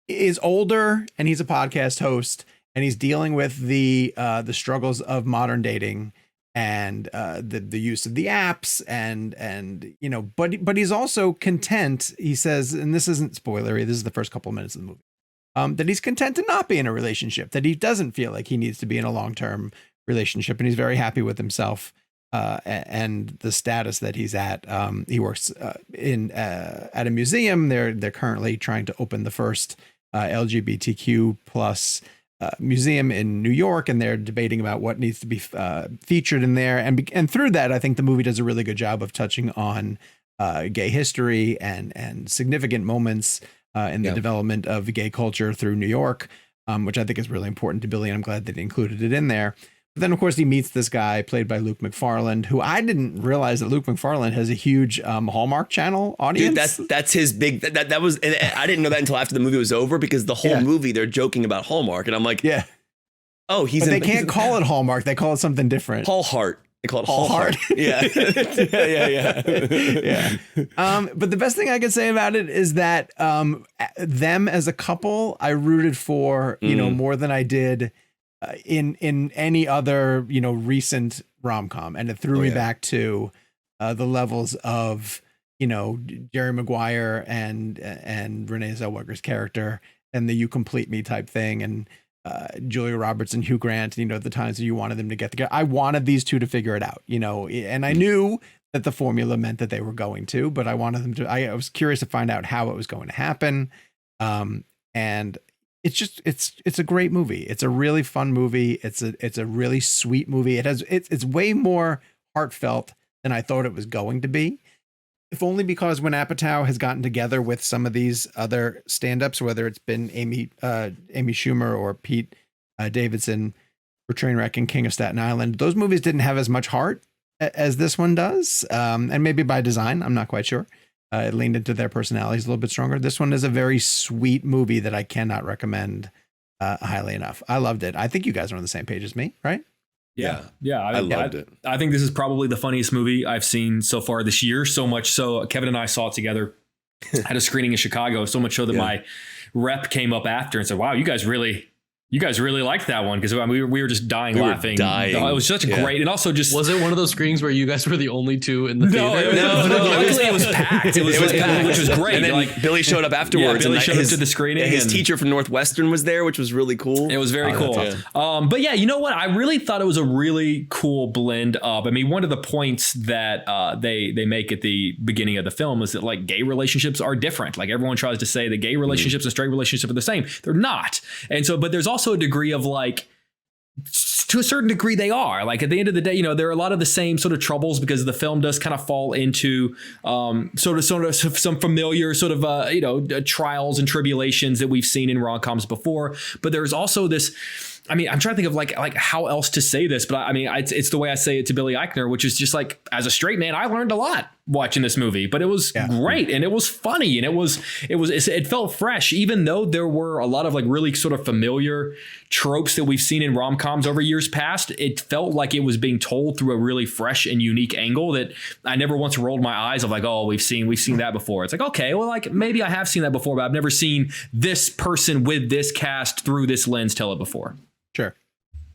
is older and he's a podcast host and he's dealing with the struggles of modern dating. and the use of the apps and you know, but he's also content. He says, and this isn't spoilery, this is the first couple of minutes of the movie, that he's content to not be in a relationship, that he doesn't feel like he needs to be in a long-term relationship, and he's very happy with himself and the status that he's at. He works at a museum. They're currently trying to open the first LGBTQ plus museum in New York, and they're debating about what needs to be featured in there. And through that, I think the movie does a really good job of touching on gay history and significant moments in the development of gay culture through New York, which I think is really important to Billy, and I'm glad that he included it in there. But then, of course, he meets this guy played by Luke McFarlane, who I didn't realize that Luke McFarlane has a huge Hallmark Channel audience. Dude, that's his big. That was. And I didn't know that until after the movie was over, because the whole movie they're joking about Hallmark, and I'm like, oh, but they can't call it Hallmark. They call it something different. Hall Heart. They call it Hall Heart. Yeah. yeah. But the best thing I can say about it is that them as a couple, I rooted for, you know, more than I did in any other, you know, recent rom-com. And it threw me back to the levels of, you know, Jerry Maguire and Renee Zellweger's character and the "you complete me" type thing. And Julia Roberts and Hugh Grant, you know, the times that you wanted them to get together. I wanted these two to figure it out, you know, and I knew that the formula meant that they were going to, but I wanted them to, I was curious to find out how it was going to happen. And it's just, it's a great movie. It's a really fun movie. It's a really sweet movie. It's way more heartfelt than I thought it was going to be. If only because when Apatow has gotten together with some of these other stand-ups, whether it's been Amy Schumer or Pete Davidson for Trainwreck and King of Staten Island, those movies didn't have as much heart as this one does. And maybe by design, I'm not quite sure. It leaned into their personalities a little bit stronger. This one is a very sweet movie that I cannot recommend highly enough. I loved it. I think you guys are on the same page as me, right? Yeah. I loved it. I think this is probably the funniest movie I've seen so far this year. So much so, Kevin and I saw it together at a screening in Chicago. So much so that my rep came up after and said, "Wow, you guys really liked that one," because we were just dying laughing. It was such a great, and also just was it one of those screenings where you guys were the only two in the theater? No. Luckily, it was packed. It was packed, which was great. And then like Billy showed up afterwards. Yeah, Billy showed up to the screening. His teacher from Northwestern was there, which was really cool. It was very cool. Awesome. But yeah, you know what? I really thought it was a really cool blend of. I mean, one of the points that they make at the beginning of the film is that like gay relationships are different. Like everyone tries to say that gay relationships and straight relationships are the same. They're not. And so, but there's also a degree of like, to a certain degree they are. Like at the end of the day, you know, there are a lot of the same sort of troubles because the film does kind of fall into sort of some familiar sort of trials and tribulations that we've seen in rom-coms before. But there's also this, I mean, I'm trying to think of like how else to say this, but I mean, it's the way I say it to Billy Eichner, which is just like, as a straight man, I learned a lot watching this movie, but it was great and it was funny and it felt fresh, even though there were a lot of like really sort of familiar tropes that we've seen in rom-coms over years past. It felt like it was being told through a really fresh and unique angle that I never once rolled my eyes of like, oh, we've seen that before. It's like, okay, well, like maybe I have seen that before, but I've never seen this person with this cast through this lens tell it before. Sure.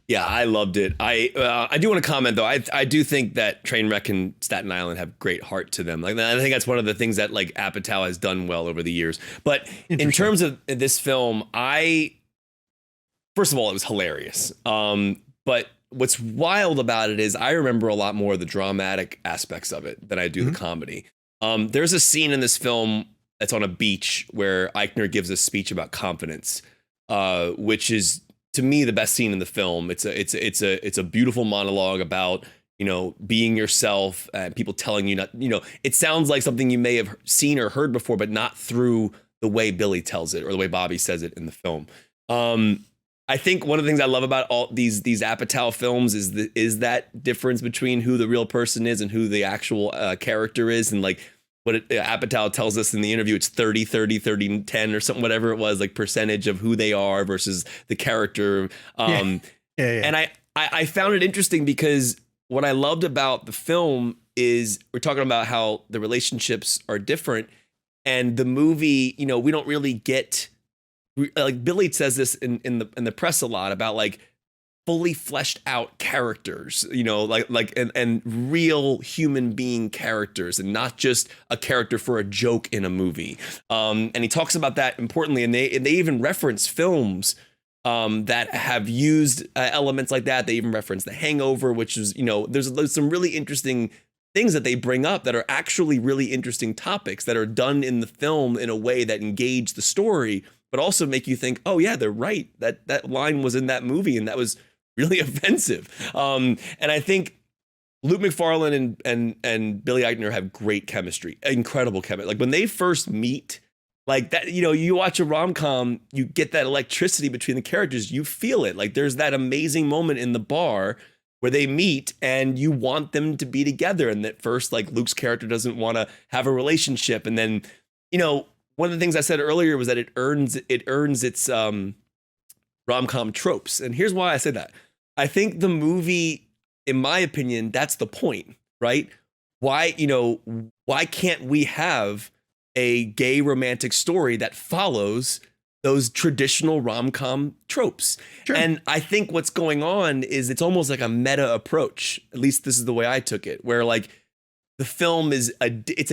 Yeah, I loved it. I do want to comment though. I do think that Trainwreck and Staten Island have great heart to them. Like I think that's one of the things that like Apatow has done well over the years. But in terms of this film, first of all, it was hilarious. But what's wild about it is I remember a lot more of the dramatic aspects of it than I do the comedy. There's a scene in this film that's on a beach where Eichner gives a speech about confidence, which is, to me, the best scene in the film. It's a beautiful monologue about, you know, being yourself and people telling you not, you know, it sounds like something you may have seen or heard before, but not through the way Billy tells it or the way Bobby says it in the film. I think one of the things I love about all these Apatow films is that difference between who the real person is and who the actual character is. And like what Apatow tells us in the interview, it's 30-10 or something, whatever it was, like percentage of who they are versus the character. And I found it interesting because what I loved about the film is we're talking about how the relationships are different, and the movie, you know, we don't really get, like Billy says this in the press a lot about like fully fleshed out characters, you know, and real human being characters, and not just a character for a joke in a movie. And he talks about that importantly, and they even reference films that have used elements like that. They even reference The Hangover, which is, you know, there's some really interesting things that they bring up that are actually really interesting topics that are done in the film in a way that engage the story, but also make you think, oh yeah, they're right. That line was in that movie, and that was really offensive. And I think Luke McFarlane and Billy Eichner have great chemistry, incredible chemistry. Like when they first meet, like that, you know, you watch a rom-com, you get that electricity between the characters, you feel it. Like there's that amazing moment in the bar where they meet and you want them to be together. And at first, like Luke's character doesn't want to have a relationship. And then, you know, one of the things I said earlier was that it earns its rom-com tropes. And here's why I say that. I think the movie, in my opinion, that's the point, right? Why can't we have a gay romantic story that follows those traditional rom-com tropes? Sure. And I think what's going on is it's almost like a meta approach. At least this is the way I took it, where like the film it's a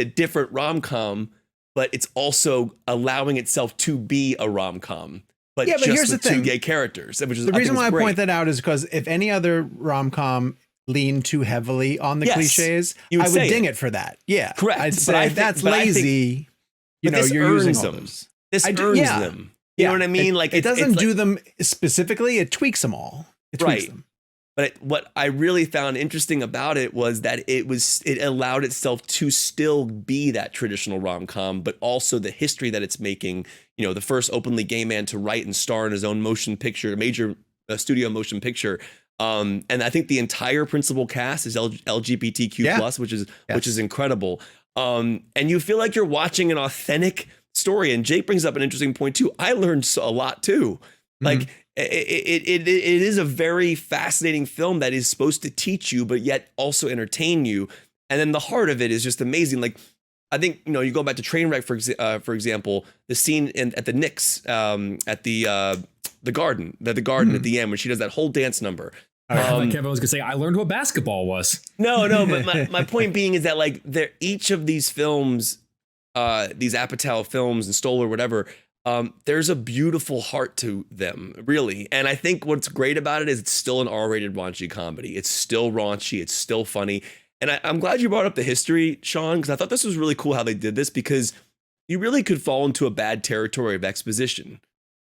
different rom-com, but it's also allowing itself to be a rom-com. But yeah, but just here's with the thing. two gay characters. Which is, the reason why I great. point that out is because if any other rom-com leaned too heavily on the cliches, I would ding it for that. Yeah, correct. I'd say that's lazy. You know, you're using all those. This earns them. You know what I mean? Like it doesn't do them specifically. It tweaks them all. It tweaks them. But what I really found interesting about it was that it allowed itself to still be that traditional rom-com, but also the history that it's making. You know, the first openly gay man to write and star in his own motion picture, a major studio motion picture. And I think the entire principal cast is LGBTQ plus, which is incredible. And you feel like you're watching an authentic story. And Jake brings up an interesting point too. I learned a lot too. Like it is a very fascinating film that is supposed to teach you, but yet also entertain you. And then the heart of it is just amazing. Like I think, you know, you go back to Trainwreck, for example, the scene at the Knicks at the garden at the end when she does that whole dance number. Like Kevin was gonna say, I learned what basketball was. No, but my point being is that like each of these films, these Apatow films and Stoller, whatever, there's a beautiful heart to them, really. And I think what's great about it is it's still an R-rated raunchy comedy. It's still raunchy. It's still funny. And I'm glad you brought up the history, Sean, because I thought this was really cool how they did this, because you really could fall into a bad territory of exposition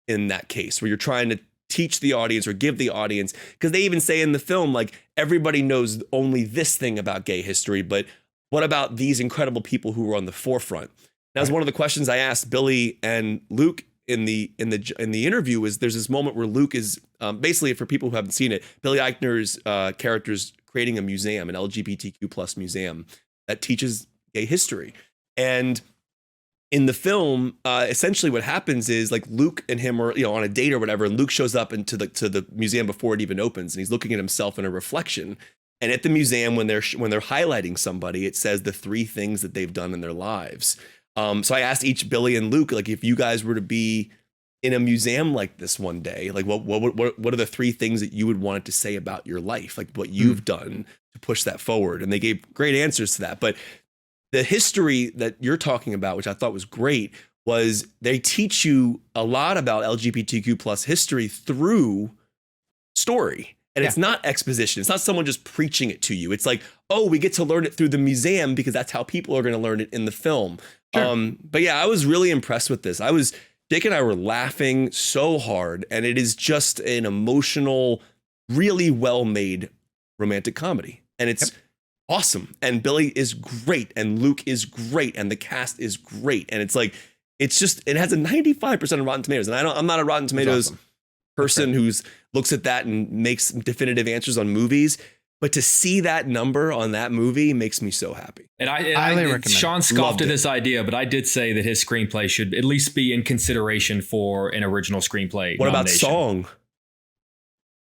in that case, where you're trying to teach the audience or give the audience, because they even say in the film, like, everybody knows only this thing about gay history, but what about these incredible people who were on the forefront? That was one of the questions I asked Billy and Luke in the interview. Is there's this moment where Luke is basically, for people who haven't seen it, Billy Eichner's character's creating a museum, an LGBTQ plus museum that teaches gay history. And in the film, essentially what happens is like Luke and him are, you know, on a date or whatever, and Luke shows up into the museum before it even opens, and he's looking at himself in a reflection. And at the museum, when they're highlighting somebody, it says the 3 things that they've done in their lives. So I asked each Billy and Luke, like, if you guys were to be in a museum like this one day, like what are the 3 things that you would want it to say about your life, like what you've done to push that forward? And they gave great answers to that. But the history that you're talking about, which I thought was great, was they teach you a lot about LGBTQ plus history through story. And it's not exposition. It's not someone just preaching it to you. It's like, oh, we get to learn it through the museum because that's how people are going to learn it in the film. Sure. But yeah, I was really impressed with this. Jake and I were laughing so hard, and it is just an emotional, really well-made romantic comedy. And it's awesome. And Billy is great, and Luke is great, and the cast is great. And it's like, it has a 95% of Rotten Tomatoes. And I'm not a Rotten Tomatoes person who looks at that and makes definitive answers on movies. But to see that number on that movie makes me so happy. And I Sean scoffed at this idea, but I did say that his screenplay should at least be in consideration for an original screenplay. What nomination. about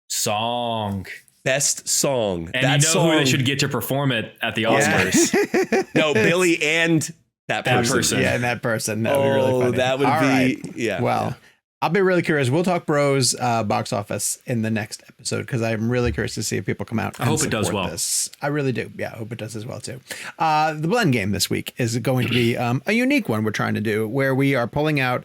song? Best song. And that song, who they should get to perform it at the Oscars. No, Billy and that person. Yeah, and that person. That would be really funny. That would All be, right. yeah. Well, I'll be really curious. We'll talk Bros box office in the next episode because I'm really curious to see if people come out. I hope it does well. This. I really do. Yeah, I hope it does as well too. The blend game this week is going to be a unique one we're trying to do where we are pulling out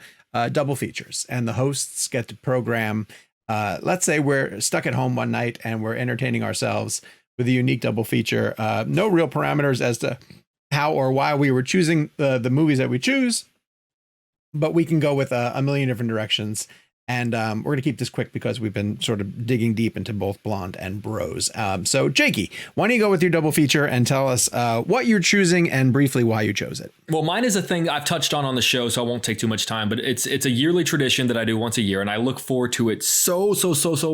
double features and the hosts get to program. Let's say we're stuck at home one night and we're entertaining ourselves with a unique double feature. No real parameters as to how or why we were choosing the movies that we choose. But we can go with a million different directions. And we're going to keep this quick because we've been sort of digging deep into both Blonde and Bros. So, Jakey, why don't you go with your double feature and tell us what you're choosing and briefly why you chose it? Well, mine is a thing I've touched on the show, so I won't take too much time. But it's a yearly tradition that I do once a year, and I look forward to it so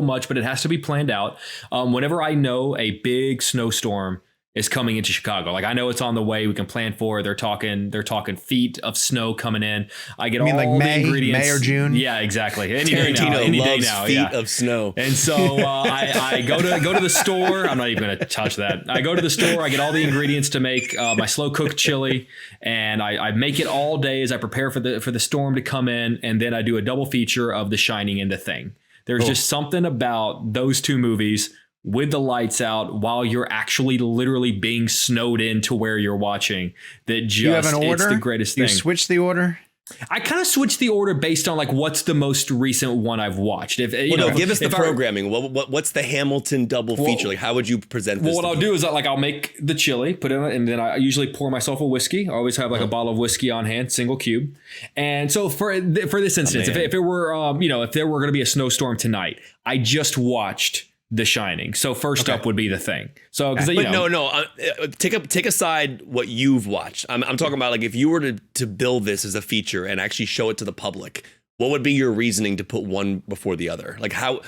much. But it has to be planned out. Whenever I know a big snowstorm is coming into Chicago. Like I know it's on the way. We can plan for it. They're talking feet of snow coming in. I get all like the ingredients. May or June? Yeah, exactly. Any Tarantino day loves now. feet of snow. And so I go to the store. I'm not even going to touch that. I go to the store. I get all the ingredients to make my slow cooked chili, and I make it all day as I prepare for the storm to come in. And then I do a double feature of The Shining and The Thing. There's just something about those two movies with the lights out while you're actually literally being snowed in to where you're watching that just you have an order? It's the greatest thing. You switch the order? I kind of switch the order based on like what's the most recent one I've watched. If give us the programming. What's the Hamilton double feature? Like how would you present this? Well, what I'll do is I'll make the chili, put it in, and then I usually pour myself a whiskey. I always have like a bottle of whiskey on hand, single cube. And so for this instance, if it were if there were going to be a snowstorm tonight, I just watched The Shining. So first up would be The Thing. So take aside what you've watched. I'm talking about like if you were to build this as a feature and actually show it to the public, what would be your reasoning to put one before the other? Like how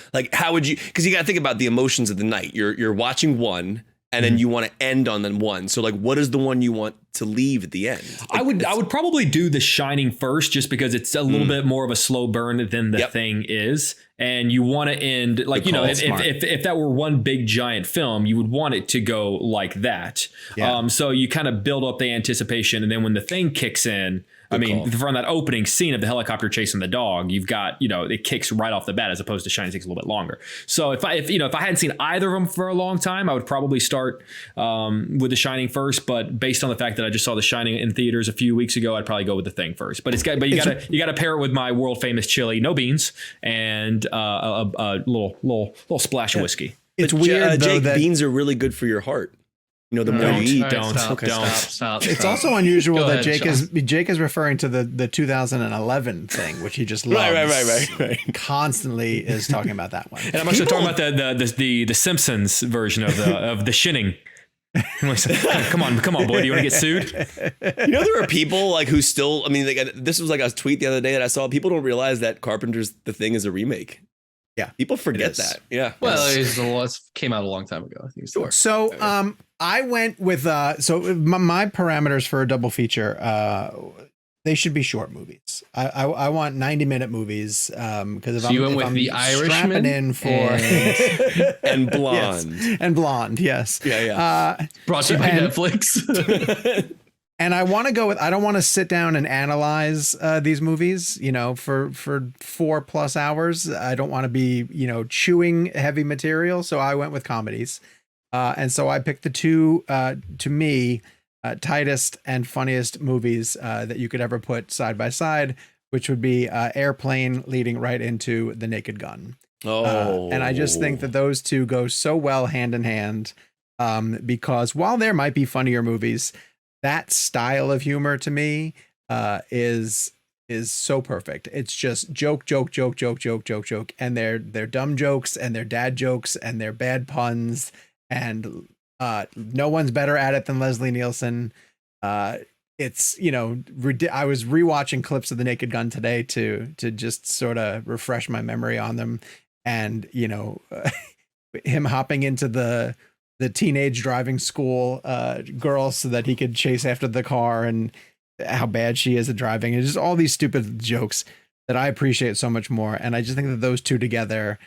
would you? Because you got to think about the emotions of the night. You're watching one. And then you want to end on the one. So like, what is the one you want to leave at the end? Like, I would probably do The Shining first, just because it's a little bit more of a slow burn than The Thing is. And you want to end like, if that were one big giant film, you would want it to go like that. Yeah. So you kind of build up the anticipation. And then when The Thing kicks in, from that opening scene of the helicopter chasing the dog, you've got, it kicks right off the bat, as opposed to Shining takes a little bit longer. So if I hadn't seen either of them for a long time, I would probably start with The Shining first. But based on the fact that I just saw The Shining in theaters a few weeks ago, I'd probably go with The Thing first. But you got to pair it with my world famous chili, no beans, and a little splash of whiskey. It's weird, Jake. Beans are really good for your heart. The more you eat, don't. Stop. It's also unusual that Jake is referring to the 2011 thing, which he just loves. Right. Constantly is talking about that one. And I'm actually talking about the Simpsons version of the Shinning. Come on, boy. Do you want to get sued? There are people like who still. This was like a tweet the other day that I saw. People don't realize that Carpenter's The Thing is a remake. Yeah, people forget that. Yeah. Well, it came out a long time ago, I think. Sure. So, I went with my parameters for a double feature. They should be short movies. I want 90-minute movies. Because if you went if with I'm The Irishman in for and Blonde, yes. And Blonde, yes, yeah. Brought to you by Netflix. And I want to go with, I don't want to sit down and analyze these movies, for 4+ hours. I don't want to be, chewing heavy material. So I went with comedies. And so I picked the two, to me, tightest and funniest movies that you could ever put side by side, which would be Airplane leading right into The Naked Gun. And I just think that those two go so well hand in hand because while there might be funnier movies, that style of humor to me is so perfect. It's just joke, and they're dumb jokes and they're dad jokes and they're bad puns, and no one's better at it than Leslie Nielsen. It's I was rewatching clips of The Naked Gun today to just sort of refresh my memory on them, and him hopping into the teenage driving school girl so that he could chase after the car, and how bad she is at driving, and just all these stupid jokes that I appreciate so much more. And I just think that those two together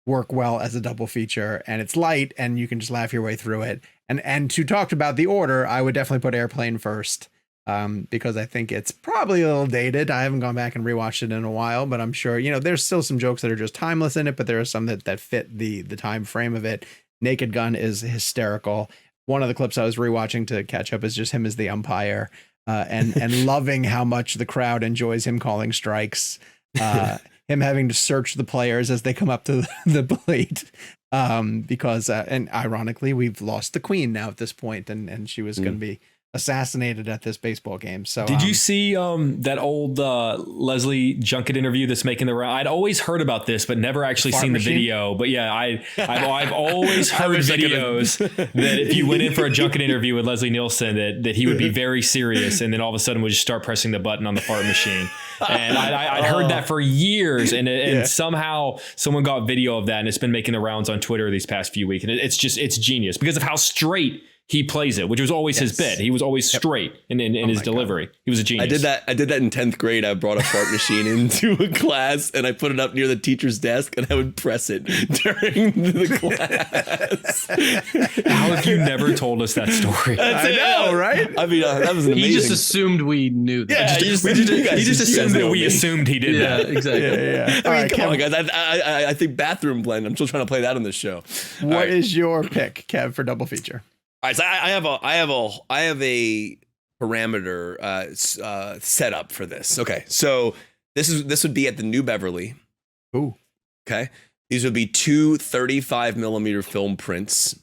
work well as a double feature, and it's light and you can just laugh your way through it. And to talk about the order, I would definitely put Airplane first, because I think it's probably a little dated. I haven't gone back and rewatched it in a while, but I'm sure, there's still some jokes that are just timeless in it, but there are some that fit the time frame of it. Naked Gun is hysterical. One of the clips I was rewatching to catch up is just him as the umpire, and loving how much the crowd enjoys him calling strikes, him having to search the players as they come up to the plate, because and ironically we've lost the queen now at this point, and she was going to be assassinated at this baseball game. So did you see that old Leslie Junket interview that's making the round? I'd always heard about this, but never actually seen the video. But yeah, I've always heard videos that if you went in for a Junket interview with Leslie Nielsen, that he would be very serious, and then all of a sudden would just start pressing the button on the fart machine. And I'd heard that for years, and somehow someone got video of that, and it's been making the rounds on Twitter these past few weeks, and it's genius because of how straight he plays it, which was always his bit. He was always straight in his delivery. God. He was a genius. I did that in 10th grade. I brought a fart machine into a class and I put it up near the teacher's desk and I would press it during the class. How have you never told us that story? I know, right? I mean, that was amazing. He just assumed we knew that. Yeah, he just assumed that we assumed he did that. Exactly. Yeah. I mean, come on, guys. I think Bathroom Blend. I'm still trying to play that on this show. What is your pick, Kev, for double feature? All right, so I have a parameter set up for this. Okay, so this would be at the New Beverly. Ooh. Okay, these would be two 35 millimeter film prints.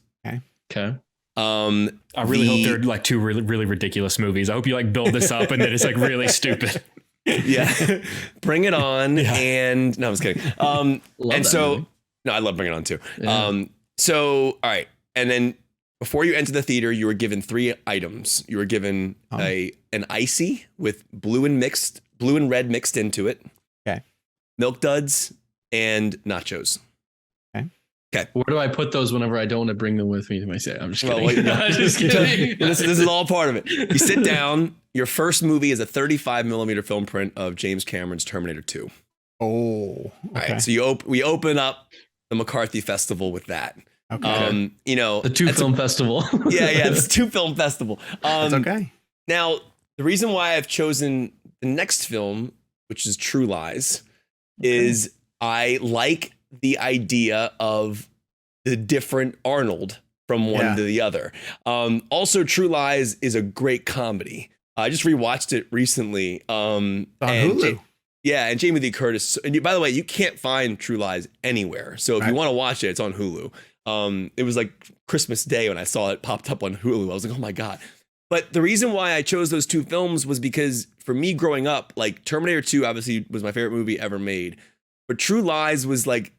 Okay. I really hope they're like two really, really ridiculous movies. I hope you like build this up and then it's like really stupid. Yeah, Bring It On and no, I was kidding. And so movie. No, I love Bring It On too. Yeah. So all right, and then. Before you enter the theater, you were given 3 items. You were given an icy with blue and red mixed into it. Okay. Milk duds and nachos. Okay. Where do I put those whenever I don't want to bring them with me to my set? I'm just kidding. Well, I'm just kidding. This is all part of it. You sit down. Your first movie is a 35 millimeter film print of James Cameron's Terminator 2. Oh. Okay. All right. So we open up the McCarthy Festival with that. Okay. The 2 Film Festival. Yeah, it's 2 Film Festival. That's okay. Now, the reason why I've chosen the next film, which is True Lies, is I like the idea of the different Arnold from one to the other. Also, True Lies is a great comedy. I just rewatched it recently. On Hulu. And Jamie Lee Curtis. And by the way, you can't find True Lies anywhere. So if you want to watch it, it's on Hulu. It was like Christmas Day when I saw it popped up on Hulu. I was like, oh my God. But the reason why I chose those 2 films was because for me growing up, like Terminator 2 obviously was my favorite movie ever made. But True Lies was like,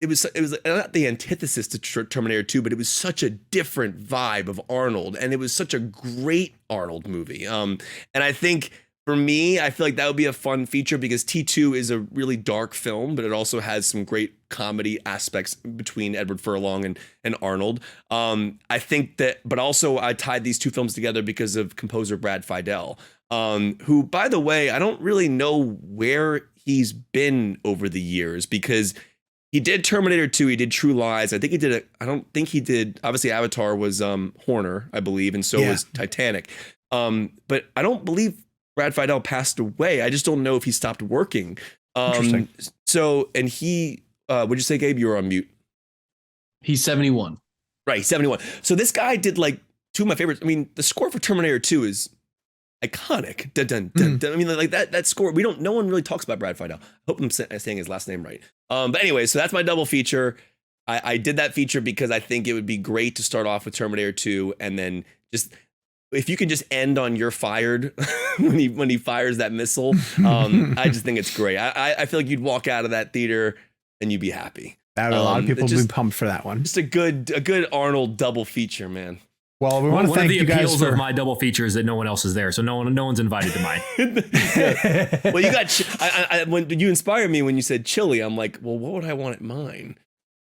it was not the antithesis to Terminator 2, but it was such a different vibe of Arnold. And it was such a great Arnold movie. And I think for me, I feel like that would be a fun feature because T2 is a really dark film, but it also has some great comedy aspects between Edward Furlong and Arnold. I think that, but also I tied these 2 films together because of composer Brad Fiedel, who, by the way, I don't really know where he's been over the years because he did Terminator 2, he did True Lies. I don't think he did, obviously Avatar was Horner, I believe, and so was Titanic. But I don't believe Brad Fiedel passed away. I just don't know if he stopped working. Interesting. So, and he, what'd you say, Gabe? You were on mute. He's 71. Right, 71. So this guy did like 2 of my favorites. I mean, the score for Terminator 2 is iconic. Dun, dun, dun, dun. I mean, like that score, no one really talks about Brad Fiedel. I hope I'm saying his last name right. But anyway, so that's my double feature. I did that feature because I think it would be great to start off with Terminator 2 and then just, if you can just end on "you're fired" when he fires that missile, I just think it's great. I feel like you'd walk out of that theater and you'd be happy. A lot of people be pumped for that one. Just a good Arnold double feature, man. Well, we want to thank you guys for... One of the appeals of my double feature is that no one else is there, so no one's invited to mine. Well, you got when you inspired me when you said chili. I'm like, well, what would I want at mine?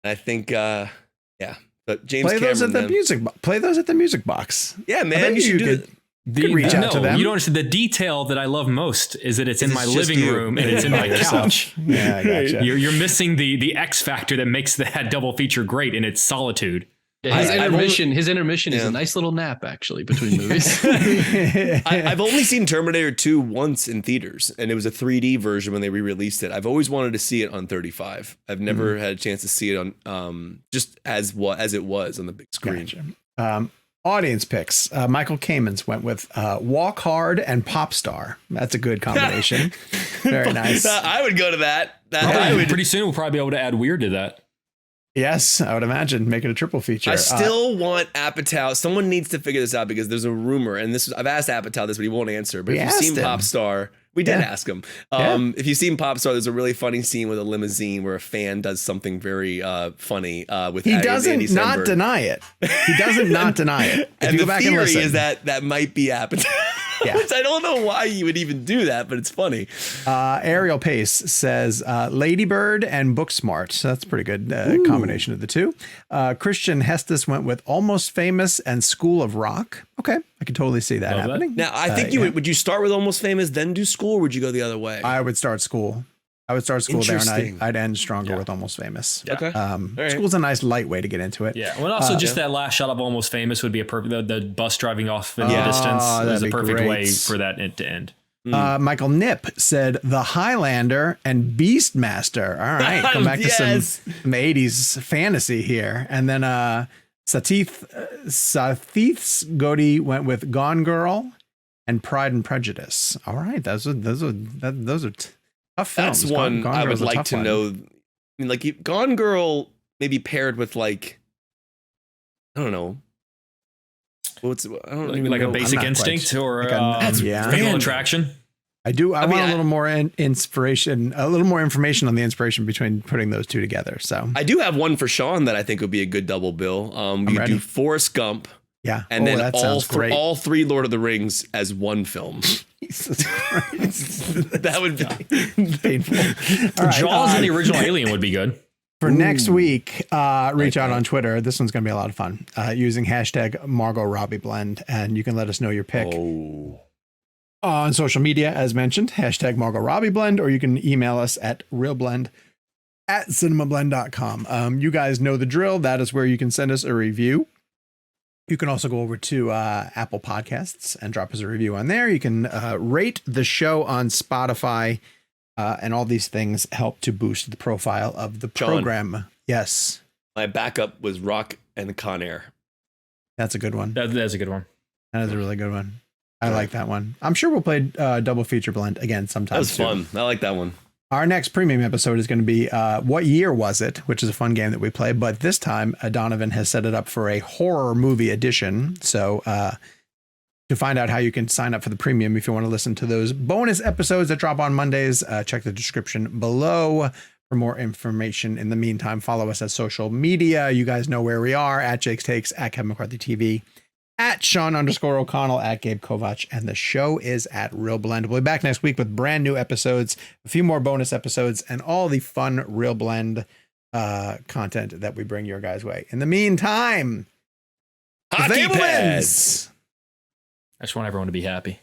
And I think, but James play Cameron, those at the music. Play those at the music box. Yeah, man, you could reach out to them. You don't understand. The detail that I love most is that it's in my living room and it's in my couch. Yeah, I gotcha. You're missing the X factor that makes that double feature great in its solitude. Yeah, his intermission is a nice little nap, actually, between movies. I've only seen Terminator 2 once in theaters, and it was a 3D version when they re-released it. I've always wanted to see it on 35. I've never had a chance to see it on just as it was on the big screen. Gotcha. Audience picks. Michael Kamens went with Walk Hard and Pop Star. That's a good combination. Very nice. I would go to that. Pretty soon we'll probably be able to add Weird to that. Yes, I would imagine make it a triple feature. I still want Apatow. Someone needs to figure this out because there's a rumor, and I've asked Apatow this, but he won't answer. But if you've seen Pop Star, we did ask him. If you've seen Pop Star, there's a really funny scene with a limousine where a fan does something very funny with. He doesn't not deny it. He doesn't not deny it. And the theory is that might be Apatow. Yeah. I don't know why you would even do that, but it's funny. Ariel Pace says Ladybird and Booksmart. So that's a pretty good combination of the two. Christian Hestus went with Almost Famous and School of Rock. Okay, I could totally see that happening. Now, I think would you start with Almost Famous, then do School, or would you go the other way? I would start School. There, and I'd end stronger with Almost Famous. Yeah. Okay. School's a nice light way to get into it. Yeah. Well, also just that last shot of Almost Famous would be a perfect. The bus driving off in the distance is a perfect way for that to end. Michael Nip said The Highlander and Beastmaster. All right, come back to some 80s fantasy here, and then Satith's Godi went with Gone Girl and Pride and Prejudice. All right, those are tough films. That's one I would like to know. I mean, like Gone Girl maybe paired with like, I don't know. I don't even like know. A Basic Instinct or Fatal Attraction. I want a little more inspiration, a little more information on the inspiration between putting those two together. So I do have one for Sean that I think would be a good double bill. We could do Forrest Gump. Yeah. And then all three Lord of the Rings as one film. Jesus Christ. That would be painful. Right, Jaws and the original Alien would be good. For next week, reach out on Twitter. This one's going to be a lot of fun using hashtag Margot Robbie Blend. And you can let us know your pick on social media, as mentioned, hashtag Margot Robbie Blend, or you can email us at realblend@cinemablend.com. You guys know the drill. That is where you can send us a review. You can also go over to Apple Podcasts and drop us a review on there. You can rate the show on Spotify, and all these things help to boost the profile of the program. John, yes. My backup was Rock and Con Air. That's a good one. That's a good one. That is a really good one. I like that one. I'm sure we'll play Double Feature Blend again sometime. That was fun. I like that one. Our next premium episode is going to be What Year Was It?, which is a fun game that we play. But this time, Donovan has set it up for a horror movie edition. So to find out how you can sign up for the premium, if you want to listen to those bonus episodes that drop on Mondays, check the description below for more information. In the meantime, follow us at social media. You guys know where we are, at Jake's Takes, at Kevin McCarthy TV, at Sean_O'Connell, at Gabe Kovach, and the show is at ReelBlend. We'll be back next week with brand new episodes, a few more bonus episodes, and all the fun ReelBlend content that we bring your guys' way. In the meantime, hockey pads. I just want everyone to be happy.